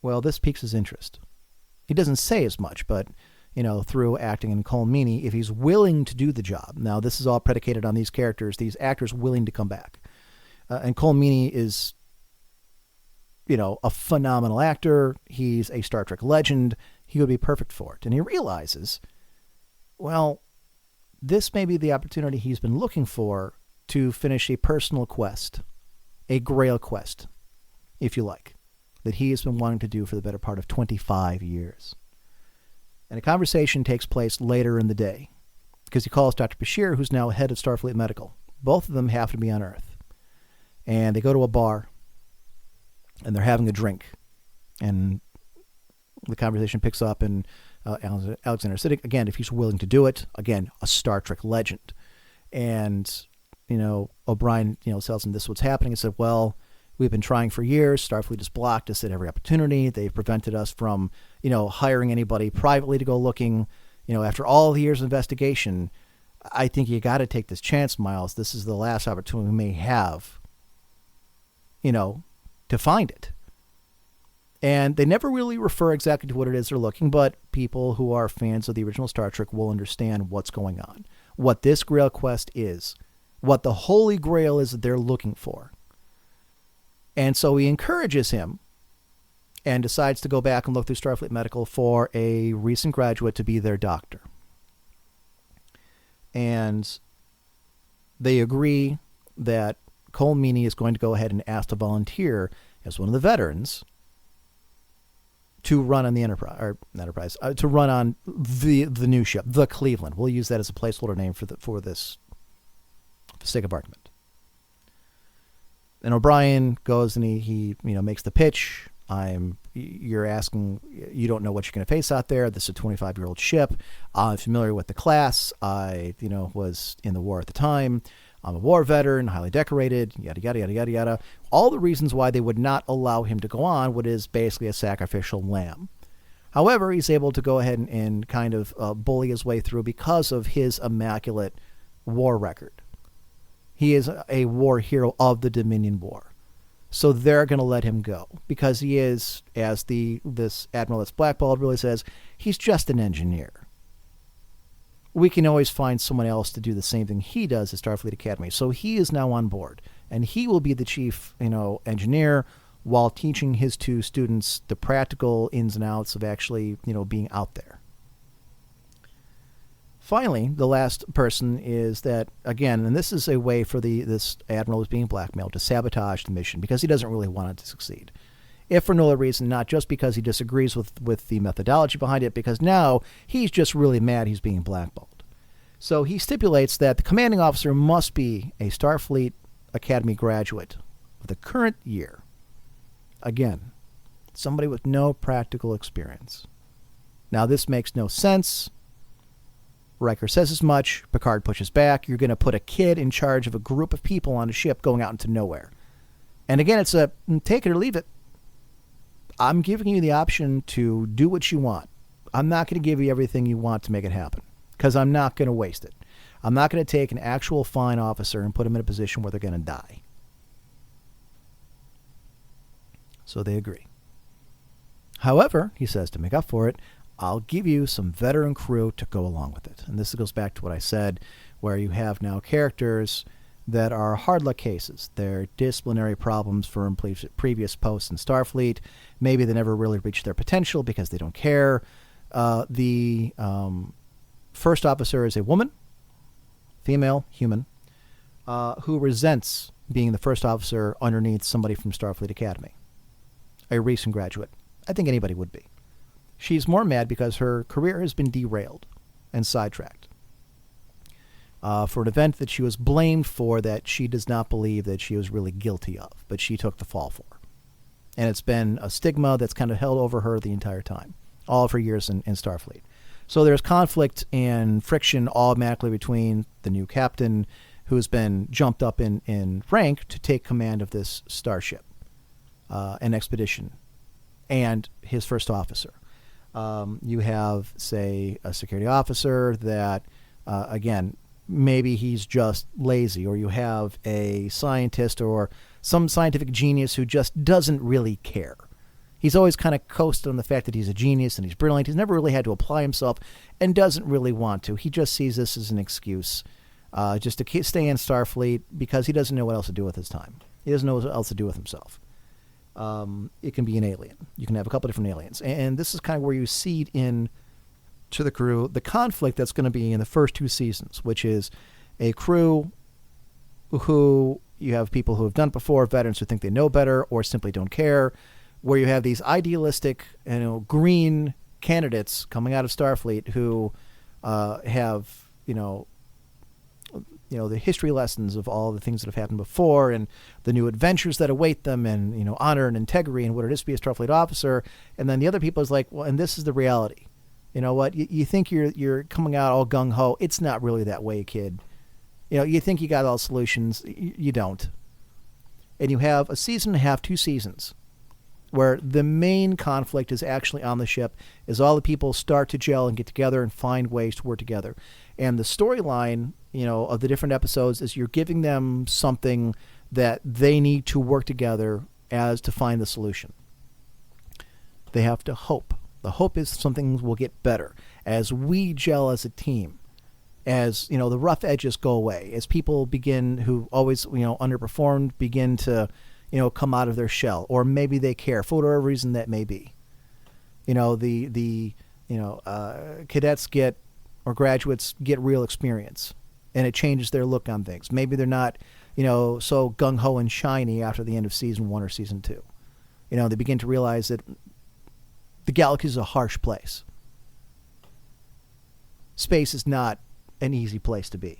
Well, this piques his interest. He doesn't say as much, but, through acting in Colm Meaney, if he's willing to do the job. Now, this is all predicated on these characters, these actors willing to come back. And Colm Meaney is, a phenomenal actor. He's a Star Trek legend. He would be perfect for it. And he realizes, well, this may be the opportunity he's been looking for to finish a personal quest, a Grail quest, if you like, that he has been wanting to do for the better part of 25 years. And a conversation takes place later in the day because he calls Dr. Bashir, who's now head of Starfleet Medical. Both of them happen to be on Earth. And they go to a bar and they're having a drink. And the conversation picks up, and Alexander Siddig, again, if he's willing to do it, again, a Star Trek legend. And, O'Brien, tells him this is what's happening. He said, well, we've been trying for years. Starfleet has blocked us at every opportunity. They've prevented us from, hiring anybody privately to go looking. After all the years of investigation, I think you got to take this chance, Miles. This is the last opportunity we may have, to find it. And they never really refer exactly to what it is they're looking, but people who are fans of the original Star Trek will understand what's going on, what this Grail quest is, what the Holy Grail is that they're looking for. And so he encourages him and decides to go back and look through Starfleet Medical for a recent graduate to be their doctor. And they agree that Colm Meaney is going to go ahead and ask to volunteer as one of the veterans to run on the Enterprise, to run on the new ship, the Cleveland. We'll use that as a placeholder name for this, for the sake of argument. And O'Brien goes and he makes the pitch. You're asking, you don't know what you're going to face out there. This is a 25-year-old ship. I'm familiar with the class. I, was in the war at the time. I'm a war veteran, highly decorated, yada, yada, yada, yada, yada. All the reasons why they would not allow him to go on what is basically a sacrificial lamb. However, he's able to go ahead and kind of bully his way through because of his immaculate war record. He is a war hero of the Dominion War. So they're going to let him go because he is, as this admiral that's blackballed really says, he's just an engineer. We can always find someone else to do the same thing he does at Starfleet Academy. So he is now on board, and he will be the chief, engineer while teaching his two students the practical ins and outs of actually, being out there. Finally, the last person is that, again, and this is a way for this admiral who's being blackmailed to sabotage the mission because he doesn't really want it to succeed. If for no other reason, not just because he disagrees with the methodology behind it, because now he's just really mad he's being blackballed. So he stipulates that the commanding officer must be a Starfleet Academy graduate of the current year. Again, somebody with no practical experience. Now, this makes no sense. Riker says as much. Picard pushes back. You're going to put a kid in charge of a group of people on a ship going out into nowhere. And again, it's a take it or leave it. I'm giving you the option to do what you want. I'm not going to give you everything you want to make it happen because I'm not going to waste it. I'm not going to take an actual fine officer and put him in a position where they're going to die. So they agree. However, he says, to make up for it, I'll give you some veteran crew to go along with it. And this goes back to what I said, where you have now characters that are hard luck cases. They're disciplinary problems from previous posts in Starfleet. Maybe they never really reached their potential because they don't care. The first officer is a woman, female, human, who resents being the first officer underneath somebody from Starfleet Academy, a recent graduate. I think anybody would be. She's more mad because her career has been derailed and sidetracked for an event that she was blamed for that she does not believe that she was really guilty of, but she took the fall for. And it's been a stigma that's kind of held over her the entire time, all of her years in Starfleet. So there's conflict and friction automatically between the new captain, who's been jumped up in rank to take command of this starship, an expedition, and his first officer. You have, say, a security officer that, again, maybe he's just lazy, or you have a scientist or some scientific genius who just doesn't really care. He's always kind of coasted on the fact that he's a genius and he's brilliant. He's never really had to apply himself and doesn't really want to. He just sees this as an excuse just to stay in Starfleet because he doesn't know what else to do with his time. He doesn't know what else to do with himself. It can be an alien. You can have a couple different aliens. And this is kind of where you seed in to the crew the conflict that's going to be in the first 2 seasons, which is a crew who you have people who have done it before, veterans who think they know better or simply don't care, where you have these idealistic, green candidates coming out of Starfleet who have, the history lessons of all the things that have happened before and the new adventures that await them and, honor and integrity and what it is to be a Starfleet officer. And then the other people is like, well, and this is the reality. You know what? You think you're coming out all gung-ho. It's not really that way, kid. You think you got all solutions. You don't. And you have a season and a half, 2 seasons, where the main conflict is actually on the ship, as all the people start to gel and get together and find ways to work together. And the storyline, of the different episodes is you're giving them something that they need to work together as to find the solution. They have to hope. The hope is something will get better as we gel as a team, as, the rough edges go away, as people begin who always, underperformed begin to, come out of their shell, or maybe they care for whatever reason that may be. Cadets get, or graduates get real experience, and it changes their look on things. Maybe they're not, so gung-ho and shiny after the end of season 1 or season 2. They begin to realize that the galaxy is a harsh place. Space is not an easy place to be.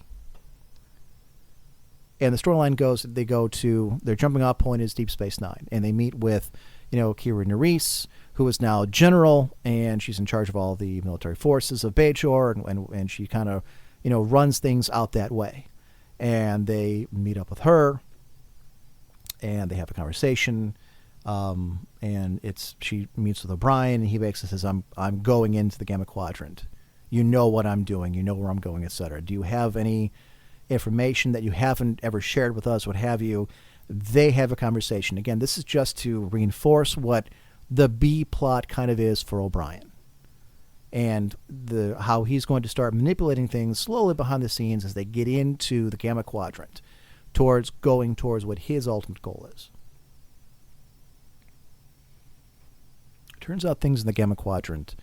And the storyline goes, their jumping off point is Deep Space Nine, and they meet with, Kira Nerys, who is now general, and she's in charge of all the military forces of Bajor, and she kind of, runs things out that way. And they meet up with her, and they have a conversation, and she meets with O'Brien, and he basically says, I'm going into the Gamma Quadrant. You know what I'm doing. You know where I'm going, etc. Do you have any information that you haven't ever shared with us, what have you? They have a conversation. Again, this is just to reinforce what the B plot kind of is for O'Brien, and how he's going to start manipulating things slowly behind the scenes as they get into the Gamma Quadrant, going towards what his ultimate goal is. Turns out things in the Gamma Quadrant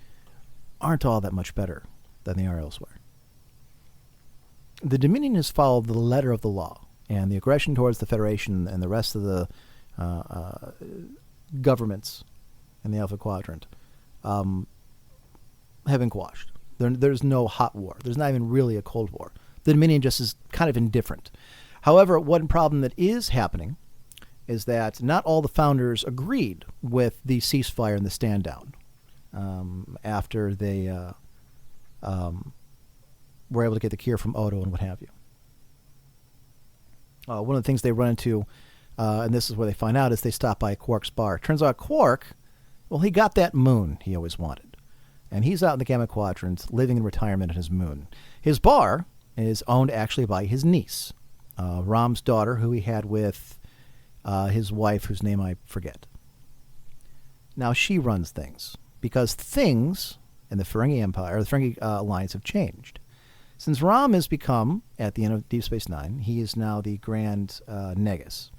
aren't all that much better than they are elsewhere. The Dominion has followed the letter of the law, and the aggression towards the Federation and the rest of the governments in the Alpha Quadrant have been quashed. There's no hot war. There's not even really a Cold War. The Dominion just is kind of indifferent. However, one problem that is happening is that not all the founders agreed with the ceasefire and the stand down after they were able to get the cure from Odo and what have you. One of the things they run into, and this is where they find out, is they stop by Quark's bar. Turns out Quark, well, he got that moon he always wanted. And he's out in the Gamma Quadrant, living in retirement at his moon. His bar is owned actually by his niece, Rom's daughter, who he had with his wife, whose name I forget. Now she runs things, because things in the Ferengi Empire, or the Ferengi Alliance, have changed. Since Rom has become, at the end of Deep Space Nine, he is now the Grand Negus.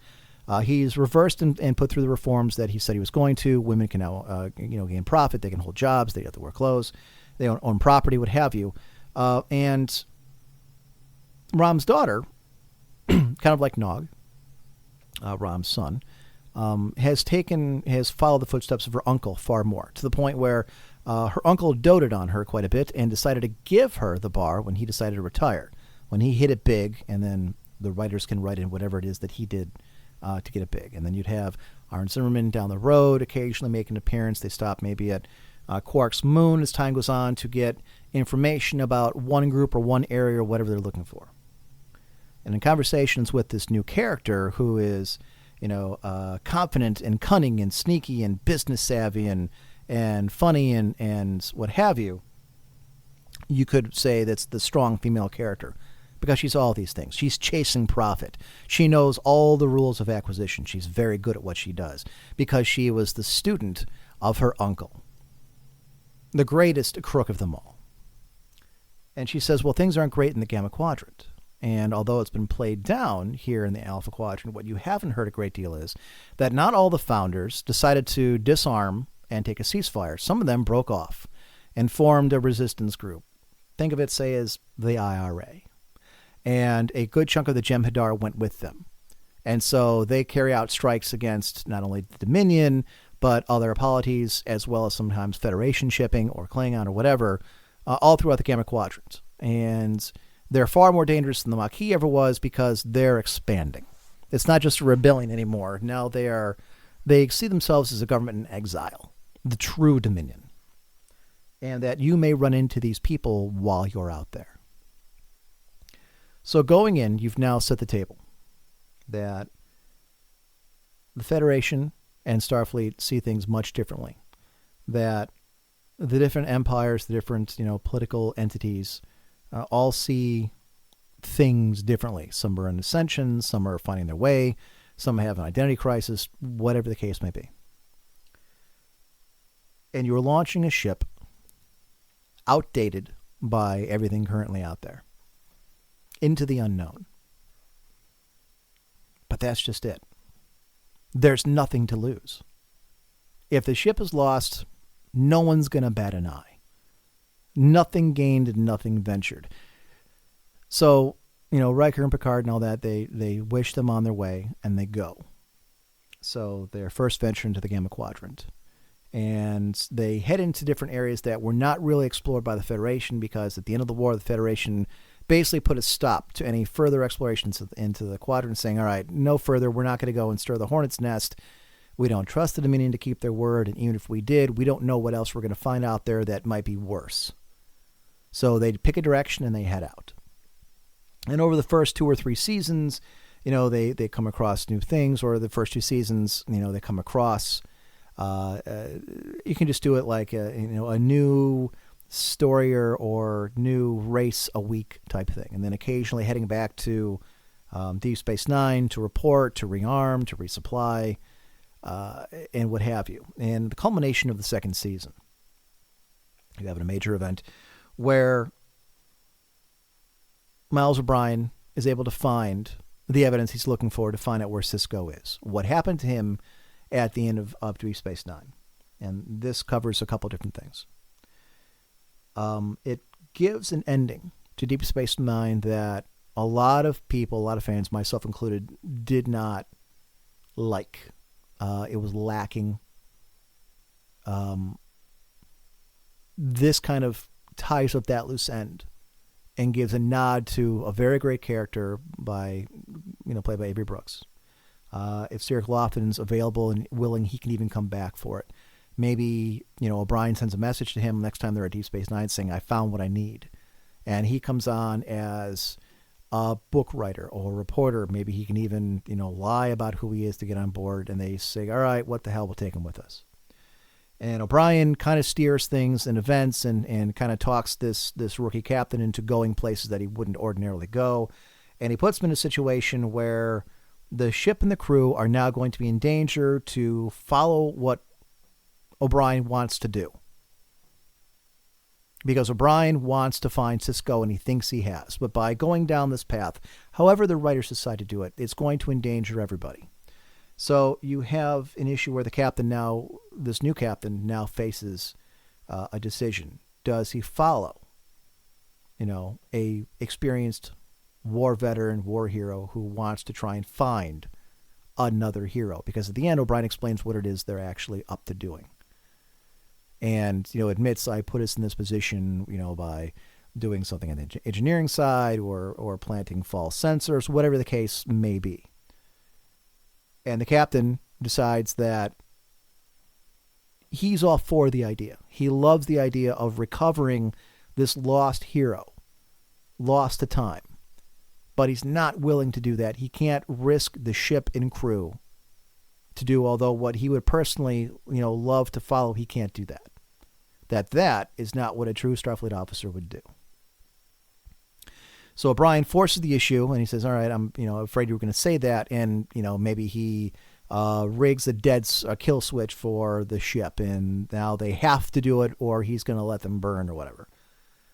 He's reversed and put through the reforms that he said he was going to. Women can now, gain profit. They can hold jobs. They have to wear clothes. They own property, what have you. And Rom's daughter, kind of like Nog, Rom's son, has followed the footsteps of her uncle far more, to the point where her uncle doted on her quite a bit and decided to give her the bar when he decided to retire, when he hit it big, and then the writers can write in whatever it is that he did to get it big. And then you'd have Aaron Zimmerman down the road occasionally make an appearance. They stop maybe at Quark's moon as time goes on to get information about one group or one area or whatever they're looking for. And in conversations with this new character who is, confident and cunning and sneaky and business savvy and funny and what have you, you could say that's the strong female character. because she's all these things. She's chasing profit. She knows all the rules of acquisition. She's very good at what she does because she was the student of her uncle, the greatest crook of them all. And she says, well, things aren't great in the Gamma Quadrant. And although it's been played down here in the Alpha Quadrant, what you haven't heard a great deal is that not all the founders decided to disarm and take a ceasefire. Some of them broke off and formed a resistance group. Think of it, say, as the IRA. And a good chunk of the Jem'Hadar went with them. And so they carry out strikes against not only the Dominion, but other polities, as well as sometimes Federation shipping or Klingon or whatever, all throughout the Gamma Quadrant. And they're far more dangerous than the Maquis ever was because they're expanding. It's not just a rebellion anymore. Now they see themselves as a government in exile, the true Dominion. And that you may run into these people while you're out there. So going in, you've now set the table that the Federation and Starfleet see things much differently. That the different empires, the different political entities, all see things differently. Some are in ascension, some are finding their way, some have an identity crisis, whatever the case may be. And you're launching a ship outdated by everything currently out there into the unknown. But that's just it. There's nothing to lose. If the ship is lost, no one's going to bat an eye. Nothing gained and nothing ventured. So, Riker and Picard and all that, they wish them on their way and they go. So their first venture into the Gamma Quadrant. And they head into different areas that were not really explored by the Federation because at the end of the war, the Federation basically put a stop to any further explorations into the quadrant, saying, all right, no further. We're not going to go and stir the hornet's nest. We don't trust the Dominion to keep their word. And even if we did, we don't know what else we're going to find out there that might be worse. So they pick a direction and they head out. And over the first 2 or 3 seasons, they come across new things, or the first 2 seasons, they come across, you can just do it like, a new story or new race a week type thing. And then occasionally heading back to Deep Space Nine to report, to rearm, to resupply, and what have you. And the culmination of the second season, you have a major event where Miles O'Brien is able to find the evidence he's looking for to find out where Sisko is. What happened to him at the end of Deep Space Nine. And this covers a couple different things. It gives an ending to Deep Space Nine that a lot of people, a lot of fans, myself included, did not like. It was lacking. This kind of ties up that loose end and gives a nod to a very great character played by Avery Brooks. If Cyril Lofton's available and willing, he can even come back for it. Maybe, O'Brien sends a message to him next time they're at Deep Space Nine saying, I found what I need. And he comes on as a book writer or a reporter. Maybe he can even, lie about who he is to get on board. And they say, all right, what the hell, we'll take him with us. And O'Brien kind of steers things and events and kind of talks this rookie captain into going places that he wouldn't ordinarily go. And he puts him in a situation where the ship and the crew are now going to be in danger to follow what O'Brien wants to do. Because O'Brien wants to find Sisko and he thinks he has. But by going down this path, however the writers decide to do it, it's going to endanger everybody. So you have an issue where this new captain now faces a decision. Does he follow, a experienced war veteran, war hero who wants to try and find another hero? Because at the end, O'Brien explains what it is they're actually up to doing. And, admits I put us in this position, by doing something on the engineering side or planting false sensors, whatever the case may be. And the captain decides that he's all for the idea. He loves the idea of recovering this lost hero, lost to time. But he's not willing to do that. He can't risk the ship and crew to do, although what he would personally, love to follow, he can't do that. That is not what a true Starfleet officer would do. So O'Brien forces the issue, and he says, "All right, I'm afraid you were going to say that," and maybe he rigs a kill switch for the ship, and now they have to do it, or he's going to let them burn or whatever.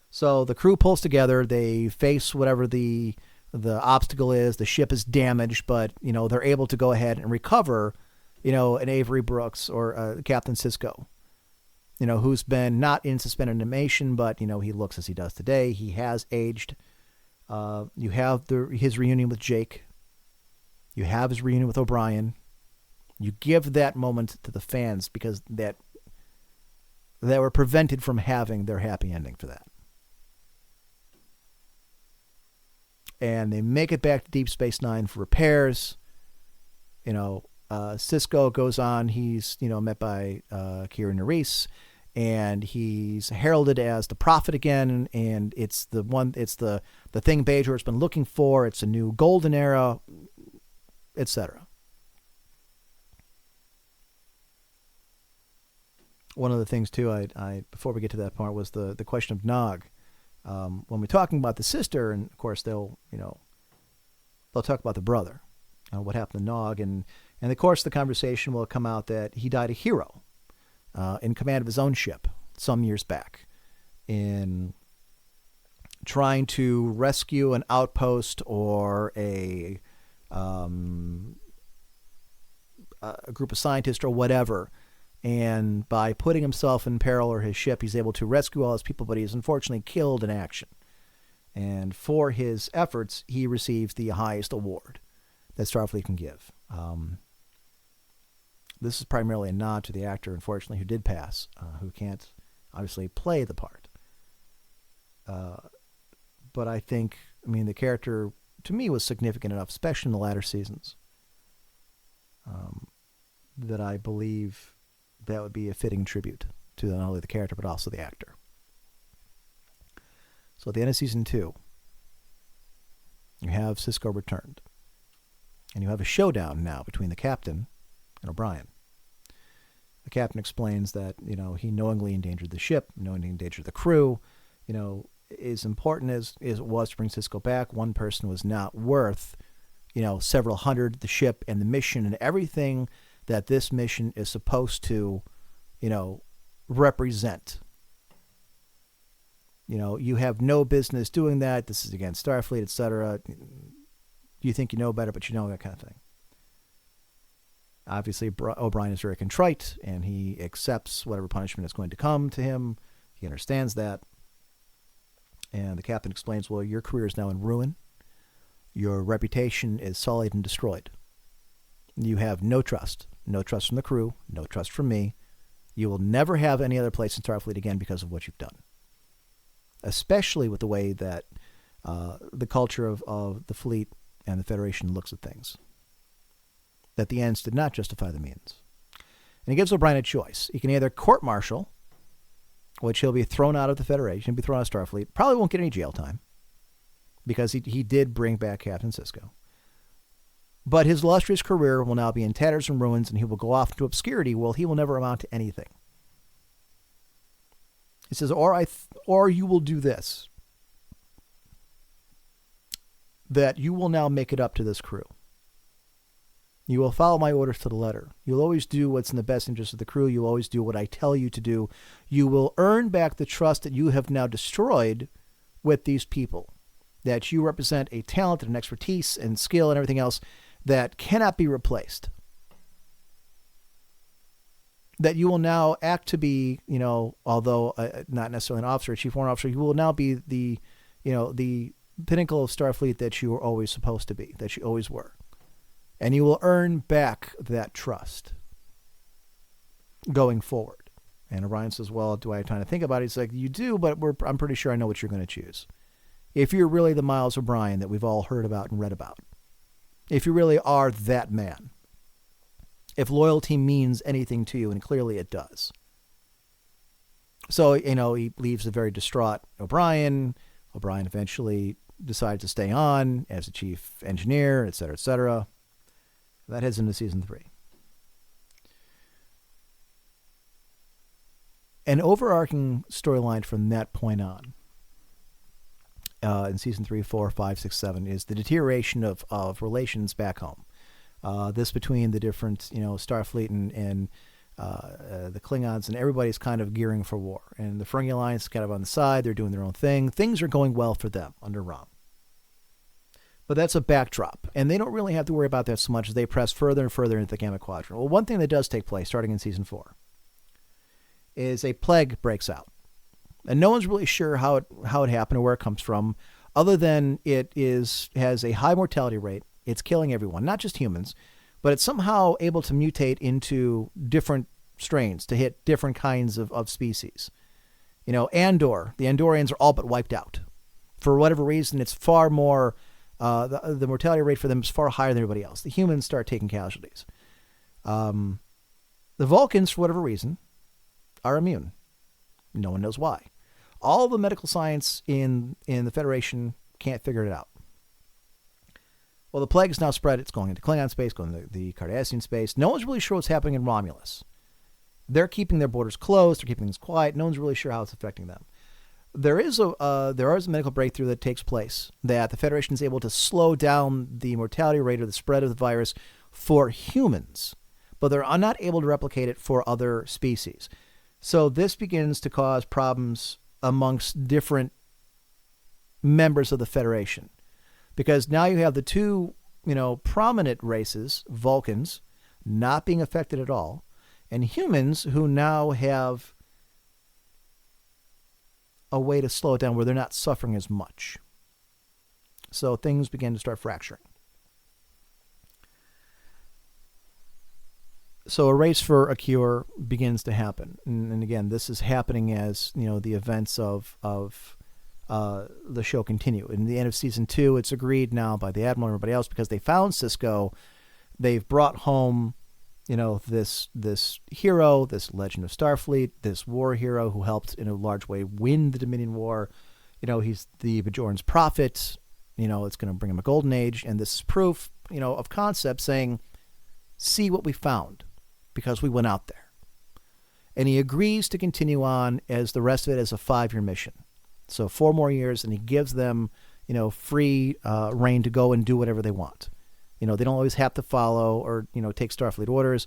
So the crew pulls together. They face whatever the obstacle is. The ship is damaged, but they're able to go ahead and recover, an Avery Brooks or Captain Sisko, who's been not in suspended animation, but he looks as he does today. He has aged. You have his reunion with Jake. You have his reunion with O'Brien. You give that moment to the fans because that were prevented from having their happy ending for that. And they make it back to Deep Space Nine for repairs. Sisko goes on. He's met by Kira Nerys, and he's heralded as the prophet again. And it's the thing Bajor's been looking for. It's a new golden era, etc. One of the things too, I before we get to that part, was the question of Nog. When we're talking about the sister, and of course they'll talk about the brother, what happened to Nog, and of course the conversation will come out that he died a hero in command of his own ship some years back in trying to rescue an outpost or a group of scientists or whatever. And by putting himself in peril or his ship, he's able to rescue all his people, but he is unfortunately killed in action. And for his efforts, he receives the highest award that Starfleet can give. This is primarily a nod to the actor, unfortunately, who did pass, who can't obviously play the part. But I think, the character, to me, was significant enough, especially in the latter seasons, that I believe that would be a fitting tribute to not only the character, but also the actor. So at the end of season 2, you have Sisko returned. And you have a showdown now between the captain and O'Brien. The captain explains that, he knowingly endangered the ship, knowingly endangered the crew. As important as it was to bring Sisko back, one person was not worth, several hundred, the ship and the mission and everything that this mission is supposed to, represent. You have no business doing that. This is against Starfleet, etc. You think you know better, but that kind of thing. Obviously, O'Brien is very contrite, and he accepts whatever punishment is going to come to him. He understands that. And the captain explains, well, your career is now in ruin. Your reputation is sullied and destroyed. You have no trust. No trust from the crew. No trust from me. You will never have any other place in Starfleet again because of what you've done. Especially with the way that the culture of the fleet and the Federation looks at things. That the ends did not justify the means. And he gives O'Brien a choice. He can either court-martial, which he'll be thrown out of the Federation, he'll be thrown out of Starfleet, probably won't get any jail time, because he did bring back Captain Sisko. But his illustrious career will now be in tatters and ruins, and he will go off into obscurity. Well, he will never amount to anything. He says, or you will do this, that you will now make it up to this crew. You will follow my orders to the letter. You'll always do what's in the best interest of the crew. You'll always do what I tell you to do. You will earn back the trust that you have now destroyed with these people, that you represent a talent and an expertise and skill and everything else that cannot be replaced. That you will now act to be, although not necessarily an officer, a chief warrant officer, you will now be the pinnacle of Starfleet that you were always supposed to be, that you always were. And you will earn back that trust going forward. And Orion says, well, do I have time to think about it? He's like, you do, but I'm pretty sure I know what you're going to choose. If you're really the Miles O'Brien that we've all heard about and read about, if you really are that man, if loyalty means anything to you, and clearly it does. So, he leaves a very distraught O'Brien. O'Brien eventually decides to stay on as a chief engineer, et cetera, et cetera. That heads into season 3. An overarching storyline from that point on, in season 3, 4, 5, 6, 7 is the deterioration of relations back home. This between the different, Starfleet and the Klingons, and everybody's kind of gearing for war. And the Ferengi Alliance is kind of on the side. They're doing their own thing. Things are going well for them under Rom. But that's a backdrop. And they don't really have to worry about that so much as they press further and further into the Gamma Quadrant. Well, one thing that does take place starting in season 4 is a plague breaks out. And no one's really sure how it happened or where it comes from, other than it has a high mortality rate. It's killing everyone, not just humans, but it's somehow able to mutate into different strains to hit different kinds of species. Andor, the Andorians are all but wiped out. For whatever reason, it's far more, the mortality rate for them is far higher than everybody else. The humans start taking casualties. The Vulcans, for whatever reason, are immune. No one knows why. All the medical science in the Federation can't figure it out. Well, the plague is now spread. It's going into Klingon space, going into the Cardassian space. No one's really sure what's happening in Romulus. They're keeping their borders closed. They're keeping things quiet. No one's really sure how it's affecting them. There is a medical breakthrough that takes place that the Federation is able to slow down the mortality rate or the spread of the virus for humans, but they're not able to replicate it for other species. So this begins to cause problems amongst different members of the Federation. Because now you have the two, prominent races, Vulcans, not being affected at all, and humans who now have a way to slow it down where they're not suffering as much. So things begin to start fracturing. So a race for a cure begins to happen. And again, this is happening as, the events of the show continue. In the end of season 2, it's agreed now by the Admiral and everybody else, because they found Sisko. They've brought home, this hero, this Legend of Starfleet, this war hero who helped in a large way win the Dominion War. He's the Bajorans' prophet. It's going to bring him a golden age. And this is proof, of concept saying, see what we found, because we went out there. And he agrees to continue on as the rest of it as a 5-year mission. So 4 more years, and he gives them, free reign to go and do whatever they want. They don't always have to follow or, take Starfleet orders.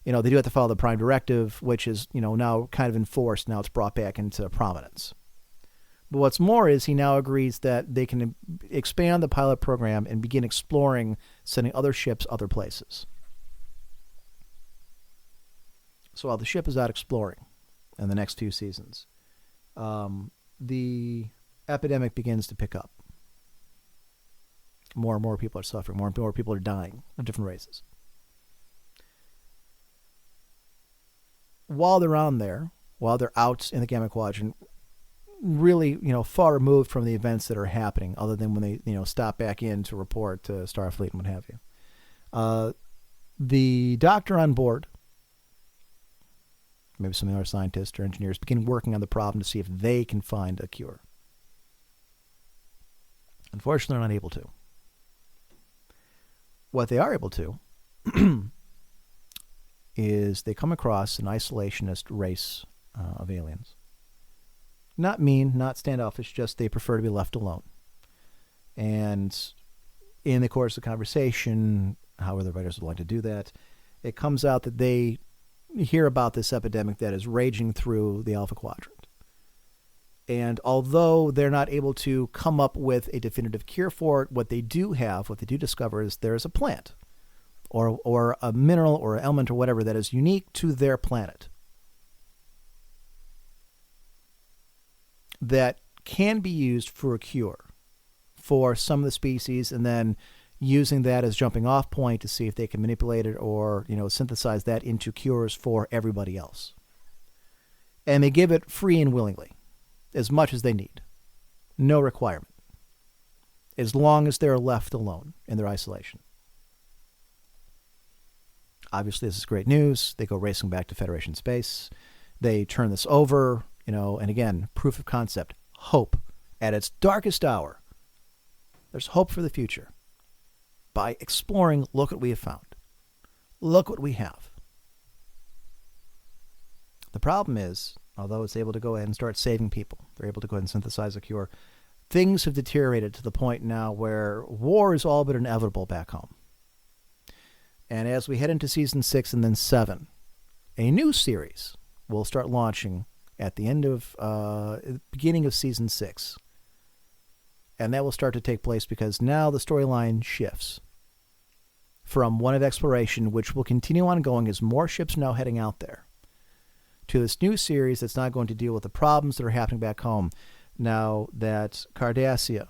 They do have to follow the Prime Directive, which is, now kind of enforced. Now it's brought back into prominence. But what's more is he now agrees that they can expand the pilot program and begin exploring, sending other ships other places. So while the ship is out exploring in the next few seasons, the epidemic begins to pick up. More and more people are suffering. More and more people are dying of different races. While they're on there, while they're out in the Gamma Quadrant, really, far removed from the events that are happening, other than when they, stop back in to report to Starfleet and what have you. The doctor on board, maybe some of the other scientists or engineers, begin working on the problem to see if they can find a cure. Unfortunately, they're not able to. What they are able to is they come across an isolationist race of aliens. Not mean, not standoffish, just they prefer to be left alone. And in the course of the conversation, however the writers would like to do that, it comes out that they hear about this epidemic that is raging through the Alpha Quadrant. And although they're not able to come up with a definitive cure for it, what they do discover is there's a plant or a mineral or element or whatever that is unique to their planet that can be used for a cure for some of the species, and then using that as jumping off point to see if they can manipulate it or, synthesize that into cures for everybody else. And they give it free and willingly, as much as they need. No requirement. As long as they're left alone in their isolation. Obviously, this is great news. They go racing back to Federation space. They turn this over, and again, proof of concept. Hope. At its darkest hour, there's hope for the future. By exploring, look what we have found. Look what we have. The problem is, although it's able to go ahead and start saving people, they're able to go ahead and synthesize a cure, things have deteriorated to the point now where war is all but inevitable back home. And as we head into season 6 and then 7, a new series will start launching at the beginning of season 6. And that will start to take place because now the storyline shifts from one of exploration, which will continue on going as more ships now heading out there, to this new series that's not going to deal with the problems that are happening back home now that Cardassia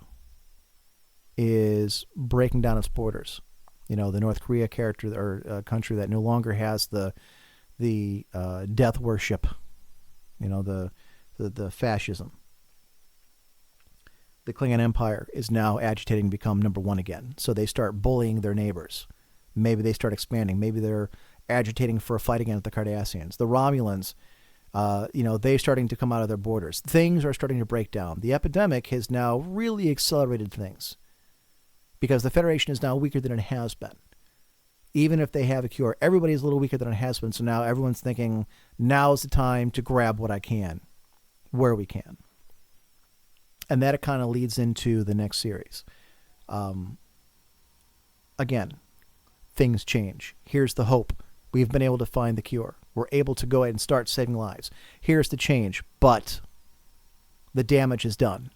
is breaking down its borders. The North Korea character or country that no longer has the death worship, the fascism. The Klingon Empire is now agitating to become number one again. So they start bullying their neighbors. Maybe they start expanding. Maybe they're agitating for a fight against the Cardassians. The Romulans, they're starting to come out of their borders. Things are starting to break down. The epidemic has now really accelerated things because the Federation is now weaker than it has been. Even if they have a cure, everybody's a little weaker than it has been. So now everyone's thinking, now's the time to grab what I can, where we can. And that kind of leads into the next series. Again, things change. Here's the hope. We've been able to find the cure. We're able to go ahead and start saving lives. Here's the change. But the damage is done.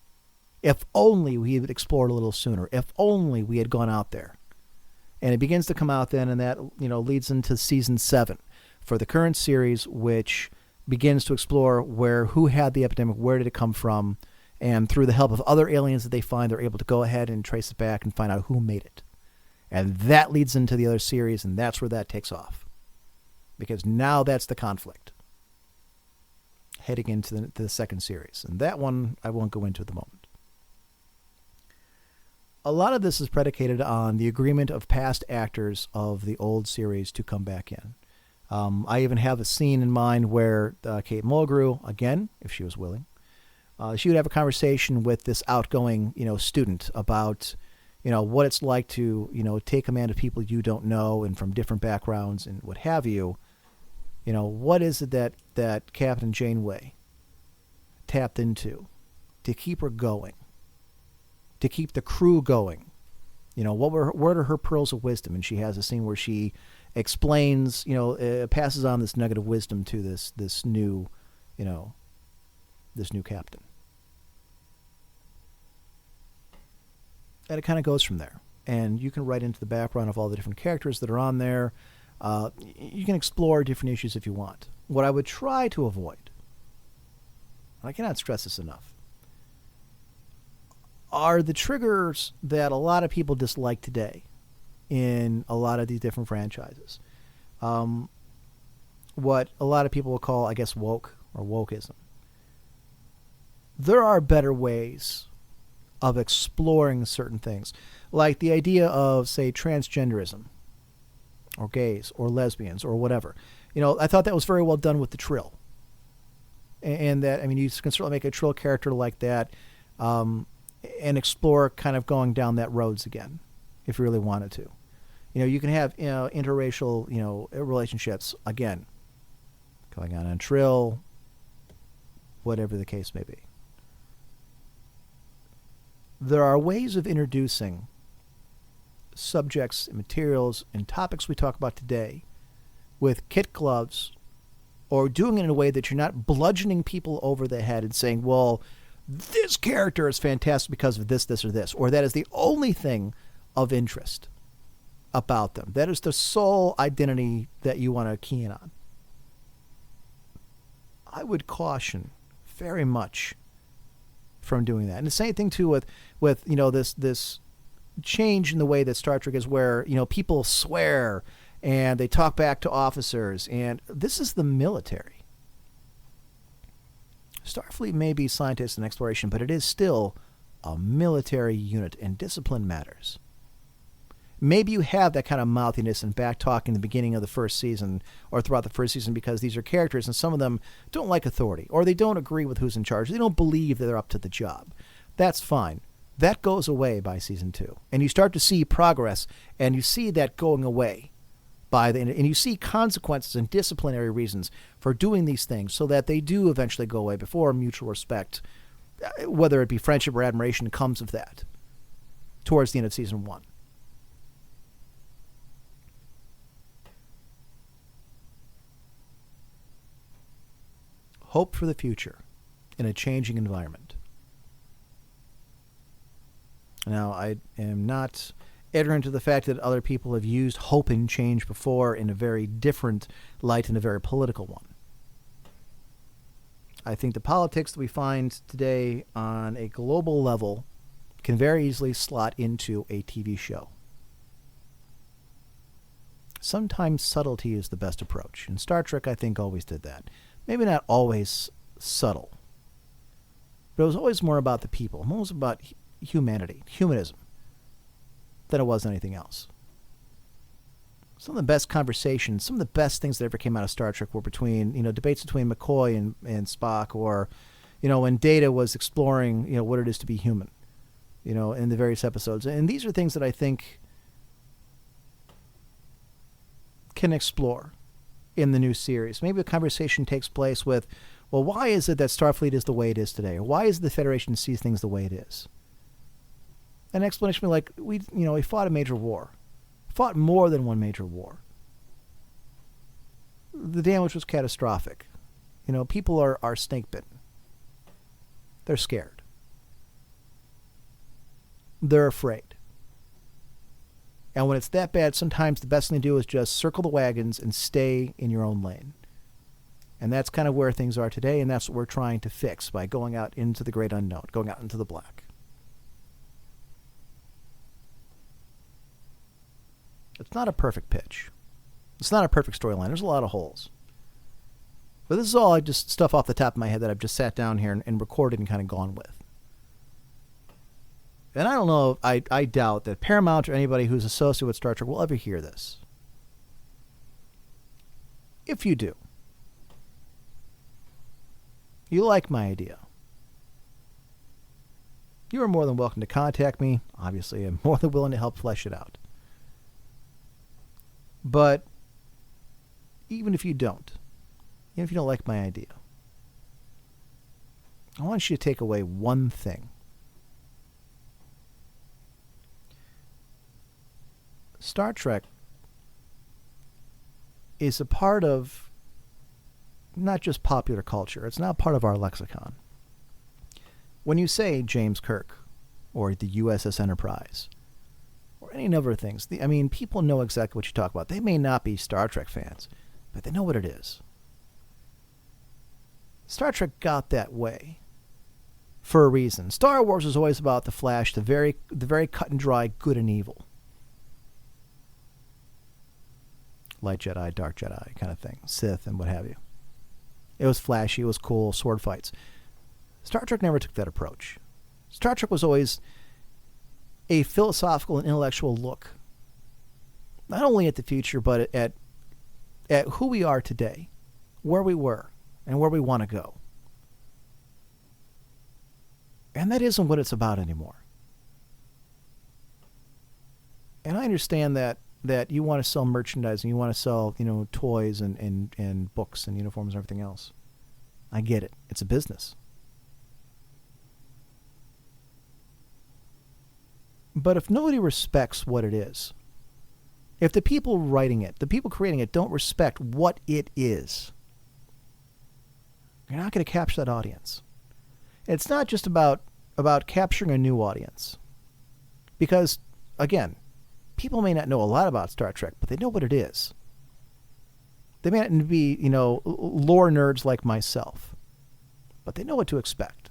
If only we had explored a little sooner. If only we had gone out there. And it begins to come out then, and that leads into season 7 for the current series, which begins to explore who had the epidemic, where did it come from, and through the help of other aliens that they find, they're able to go ahead and trace it back and find out who made it. And that leads into the other series, and that's where that takes off. Because now that's the conflict. Heading into the second series. And that one I won't go into at the moment. A lot of this is predicated on the agreement of past actors of the old series to come back in. I even have a scene in mind where Kate Mulgrew, again, if she was willing, she would have a conversation with this outgoing, student about, what it's like to, take command of people you don't know and from different backgrounds and what have you. What is it that Captain Janeway tapped into to keep her going, to keep the crew going? What are her pearls of wisdom? And she has a scene where she explains, passes on this nugget of wisdom to this new captain. And it kind of goes from there. And you can write into the background of all the different characters that are on there. You can explore different issues if you want. What I would try to avoid, and I cannot stress this enough, are the triggers that a lot of people dislike today in a lot of these different franchises. What a lot of people will call, I guess, woke or wokeism. There are better ways of exploring certain things, like the idea of, say, transgenderism, or gays, or lesbians, or whatever. I thought that was very well done with the Trill. And that, you can certainly make a Trill character like that, and explore kind of going down that roads again, if you really wanted to. You can have, interracial, relationships, again, going on Trill, whatever the case may be. There are ways of introducing subjects and materials and topics we talk about today with kid gloves, or doing it in a way that you're not bludgeoning people over the head and saying, well, this character is fantastic because of this, this, or this, or that is the only thing of interest about them. That is the sole identity that you want to key in on. I would caution very much from doing that. And the same thing too with this change in the way that Star Trek is, where people swear and they talk back to officers, and this is the military. Starfleet may be scientists and exploration, but it is still a military unit, and discipline matters. Maybe you have that kind of mouthiness and back talking in the beginning of the first season or throughout the first season because these are characters and some of them don't like authority, or they don't agree with who's in charge. They don't believe that they're up to the job. That's fine. That goes away by season 2. And you start to see progress, and you see that going away and you see consequences and disciplinary reasons for doing these things so that they do eventually go away before mutual respect whether it be friendship or admiration, comes of that towards the end of season 1. Hope for the future in a changing environment. Now, I am not ignorant to the fact that other people have used hope and change before in a very different light and a very political one. I think the politics that we find today on a global level can very easily slot into a TV show. Sometimes subtlety is the best approach, and Star Trek, I think, always did that. Maybe not always subtle, but it was always more about the people, more about humanity, humanism, than it was anything else. Some of the best conversations, some of the best things that ever came out of Star Trek were between, debates between McCoy and Spock, or, when Data was exploring, what it is to be human, in the various episodes. And these are things that I think can explore in the new series. Maybe a conversation takes place with, well, why is it that Starfleet is the way it is today? Or why is it the Federation sees things the way it is? An explanation would be like, we fought a major war. Fought more than one major war. The damage was catastrophic. People are snake bitten. They're scared. They're afraid. And when it's that bad, sometimes the best thing to do is just circle the wagons and stay in your own lane. And that's kind of where things are today, and that's what we're trying to fix by going out into the great unknown, going out into the black. It's not a perfect pitch. It's not a perfect storyline. There's a lot of holes. But this is all stuff off the top of my head that I've just sat down here and recorded and kind of gone with. And I don't know, I doubt that Paramount or anybody who's associated with Star Trek will ever hear this. If you do, you like my idea, you are more than welcome to contact me. Obviously, I'm more than willing to help flesh it out. But even if you don't, even if you don't like my idea, I want you to take away one thing. Star Trek is a part of not just popular culture. It's not part of our lexicon. When you say James Kirk or the USS Enterprise or any number of things, people know exactly what you talk about. They may not be Star Trek fans, but they know what it is. Star Trek got that way for a reason. Star Wars was always about the Flash, the very cut and dry good and evil. Light Jedi, Dark Jedi kind of thing, Sith and what have you. It was flashy, it was cool, sword fights. Star Trek never took that approach. Star Trek was always a philosophical and intellectual look, not only at the future, but at who we are today, where we were, and where we want to go. And that isn't what it's about anymore. And I understand that you want to sell merchandise and you want to sell, toys and books and uniforms and everything else. I get it. It's a business. But if nobody respects what it is, if the people writing it, the people creating it don't respect what it is, you're not going to capture that audience. It's not just about capturing a new audience. Because, again, people may not know a lot about Star Trek, but they know what it is. They may not be, lore nerds like myself, but they know what to expect.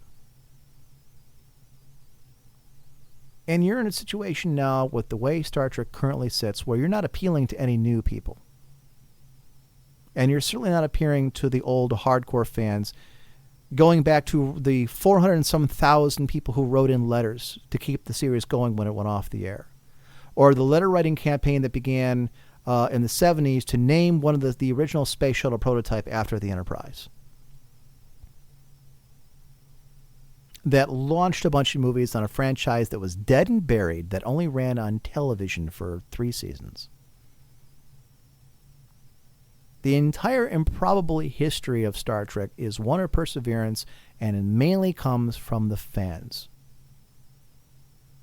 And you're in a situation now with the way Star Trek currently sits where you're not appealing to any new people. And you're certainly not appealing to the old hardcore fans, going back to the 400 and some thousand people who wrote in letters to keep the series going when it went off the air. Or the letter writing campaign that began in the 70s to name one of the original space shuttle prototype after the Enterprise. That launched a bunch of movies on a franchise that was dead and buried, that only ran on television for 3 seasons. The entire improbable history of Star Trek is one of perseverance, and it mainly comes from the fans.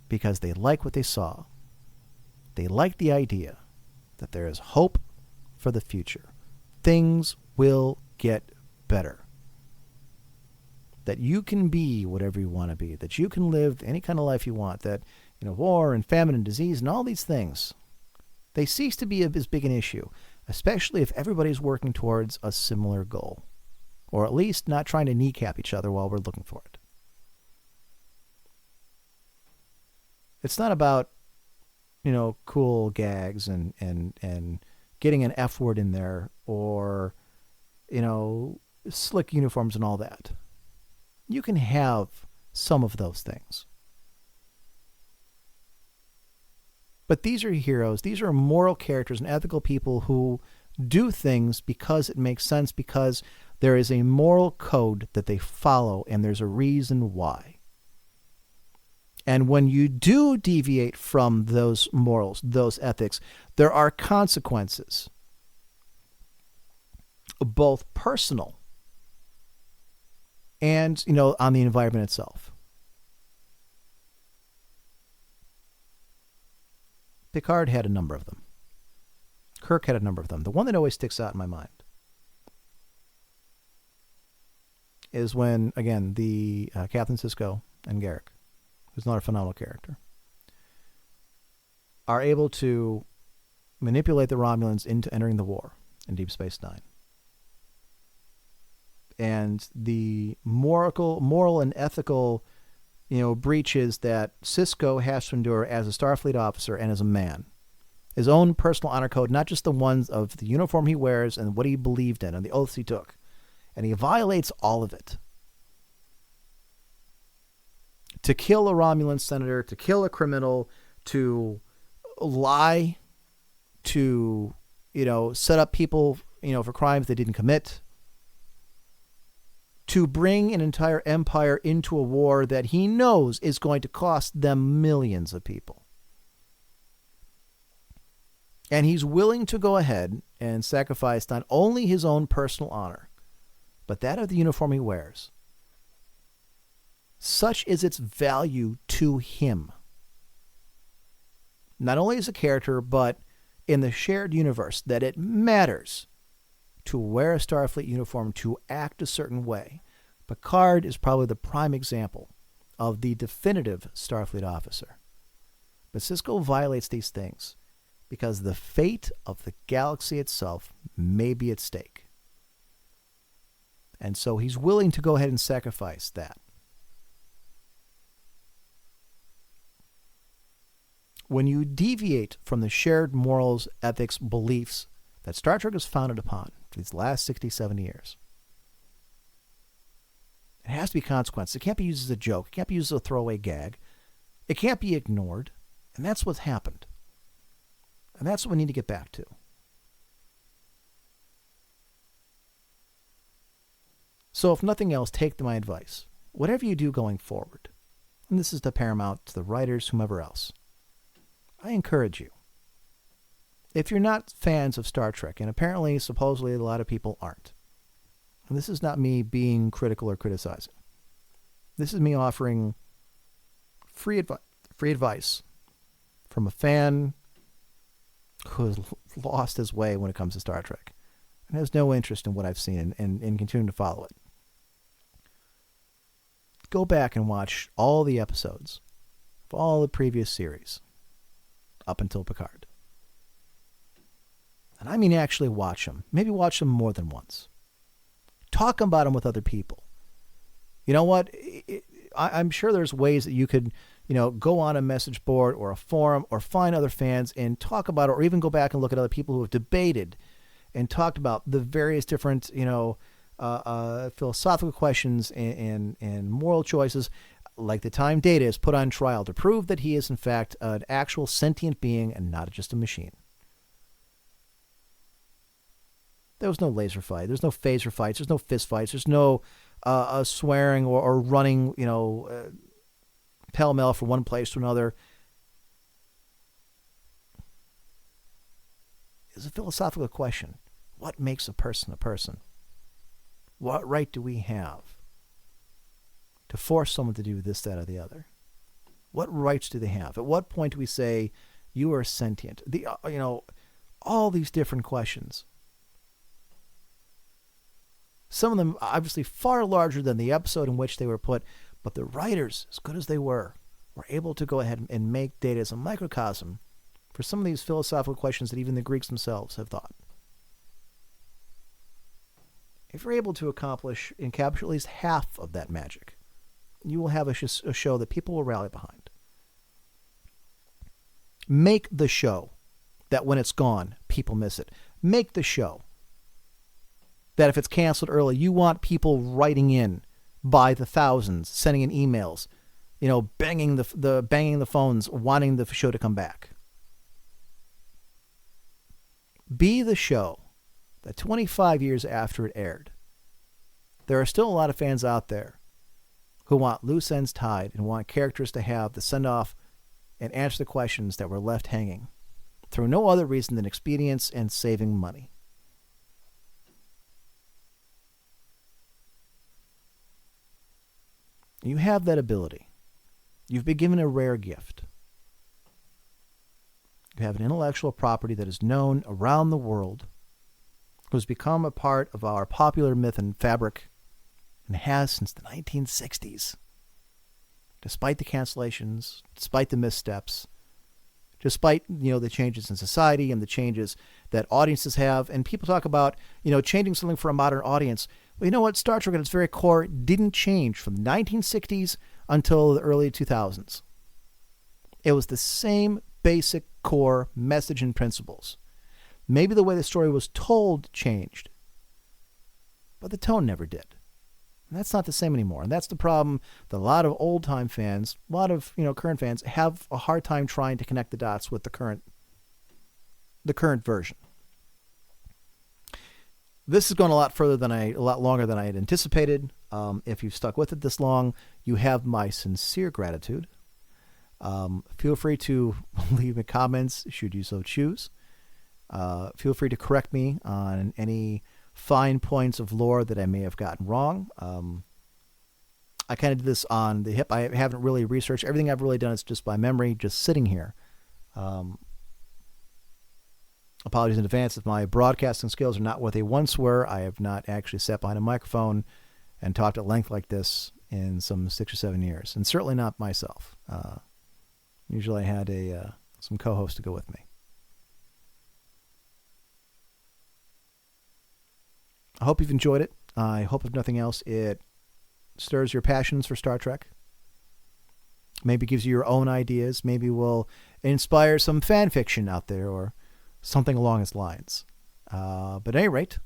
Because they like what they saw. They like the idea that there is hope for the future. Things will get better. That you can be whatever you want to be. That you can live any kind of life you want. That, war and famine and disease and all these things, they cease to be as big an issue, especially if everybody's working towards a similar goal. Or at least not trying to kneecap each other while we're looking for it. It's not about, cool gags and getting an F word in there or, slick uniforms and all that. You can have some of those things. But these are heroes. These are moral characters and ethical people who do things because it makes sense, because there is a moral code that they follow and there's a reason why. And when you do deviate from those morals, those ethics, there are consequences, both personal and, on the environment itself. Picard had a number of them. Kirk had a number of them. The one that always sticks out in my mind is when, again, the Captain Sisko and Garak, who's not a phenomenal character, are able to manipulate the Romulans into entering the war in Deep Space Nine. And the moral and ethical, breaches that Sisko has to endure as a Starfleet officer and as a man. His own personal honor code, not just the ones of the uniform he wears and what he believed in and the oaths he took. And he violates all of it. To kill a Romulan senator, to kill a criminal, to lie, to, set up people, for crimes they didn't commit, to bring an entire empire into a war that he knows is going to cost them millions of people. And he's willing to go ahead and sacrifice not only his own personal honor, but that of the uniform he wears. Such is its value to him. Not only as a character, but in the shared universe, that it matters to wear a Starfleet uniform, to act a certain way. Picard is probably the prime example of the definitive Starfleet officer. But Sisko violates these things because the fate of the galaxy itself may be at stake. And so he's willing to go ahead and sacrifice that. When you deviate from the shared morals, ethics, beliefs that Star Trek is founded upon for these last 60, 70 years, it has to be consequence. It can't be used as a joke. It can't be used as a throwaway gag. It can't be ignored. And that's what's happened. And that's what we need to get back to. So if nothing else, take my advice. Whatever you do going forward, and this is to Paramount, to the writers, whomever else, I encourage you. If you're not fans of Star Trek, and apparently, supposedly, a lot of people aren't, and this is not me being critical or criticizing. This is me offering free advice from a fan who has lost his way when it comes to Star Trek and has no interest in what I've seen and continuing to follow it. Go back and watch all the episodes of all the previous series up until Picard. And I mean actually watch them. Maybe watch them more than once. Talk about them with other people. You know what? I'm sure there's ways that you could, go on a message board or a forum or find other fans and talk about it, or even go back and look at other people who have debated and talked about the various different, philosophical questions and moral choices, like the time Data is put on trial to prove that he is in fact an actual sentient being and not just a machine. There was no laser fight. There's no phaser fights. There's no fist fights. There's no swearing or running, pell-mell from one place to another. It's a philosophical question. What makes a person a person? What right do we have to force someone to do this, that, or the other? What rights do they have? At what point do we say you are sentient? All these different questions. Some of them obviously far larger than the episode in which they were put, but the writers, as good as they were able to go ahead and make data as a microcosm for some of these philosophical questions that even the Greeks themselves have thought. If you're able to encapture at least half of that magic, you will have a show that people will rally behind. Make the show that when it's gone, people miss it. Make the show that if it's canceled early, you want people writing in by the thousands, sending in emails, banging the phones, wanting the show to come back. Be the show that 25 years after it aired, there are still a lot of fans out there who want loose ends tied and want characters to have the send-off and answer the questions that were left hanging through no other reason than expedience and saving money. You have that ability. You've been given a rare gift. You have an intellectual property that is known around the world, who's become a part of our popular myth and fabric, and has since the 1960s. Despite the cancellations, despite the missteps, despite the changes in society and the changes that audiences have, and people talk about changing something for a modern audience. Well, you know what? Star Trek at its very core didn't change from the 1960s until the early 2000s. It was the same basic core message and principles. Maybe the way the story was told changed, but the tone never did. And that's not the same anymore. And that's the problem that a lot of old-time fans, a lot of current fans have a hard time trying to connect the dots with the current version. This has gone a lot longer than I had anticipated. If you've stuck with it this long, you have my sincere gratitude. Feel free to leave me comments should you so choose. Feel free to correct me on any fine points of lore that I may have gotten wrong. I kind of did this on the hip. I haven't really researched. Everything I've really done is just by memory, just sitting here. Apologies in advance if my broadcasting skills are not what they once were. I have not actually sat behind a microphone and talked at length like this in some 6 or 7 years, and certainly not myself. Usually I had some co-hosts to go with me. I hope you've enjoyed it. I hope, if nothing else, it stirs your passions for Star Trek. Maybe gives you your own ideas. Maybe will inspire some fan fiction out there or something along its lines. But at any rate,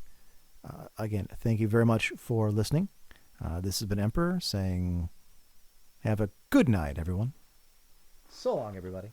again, thank you very much for listening. This has been Emperor saying, have a good night, everyone. So long, everybody.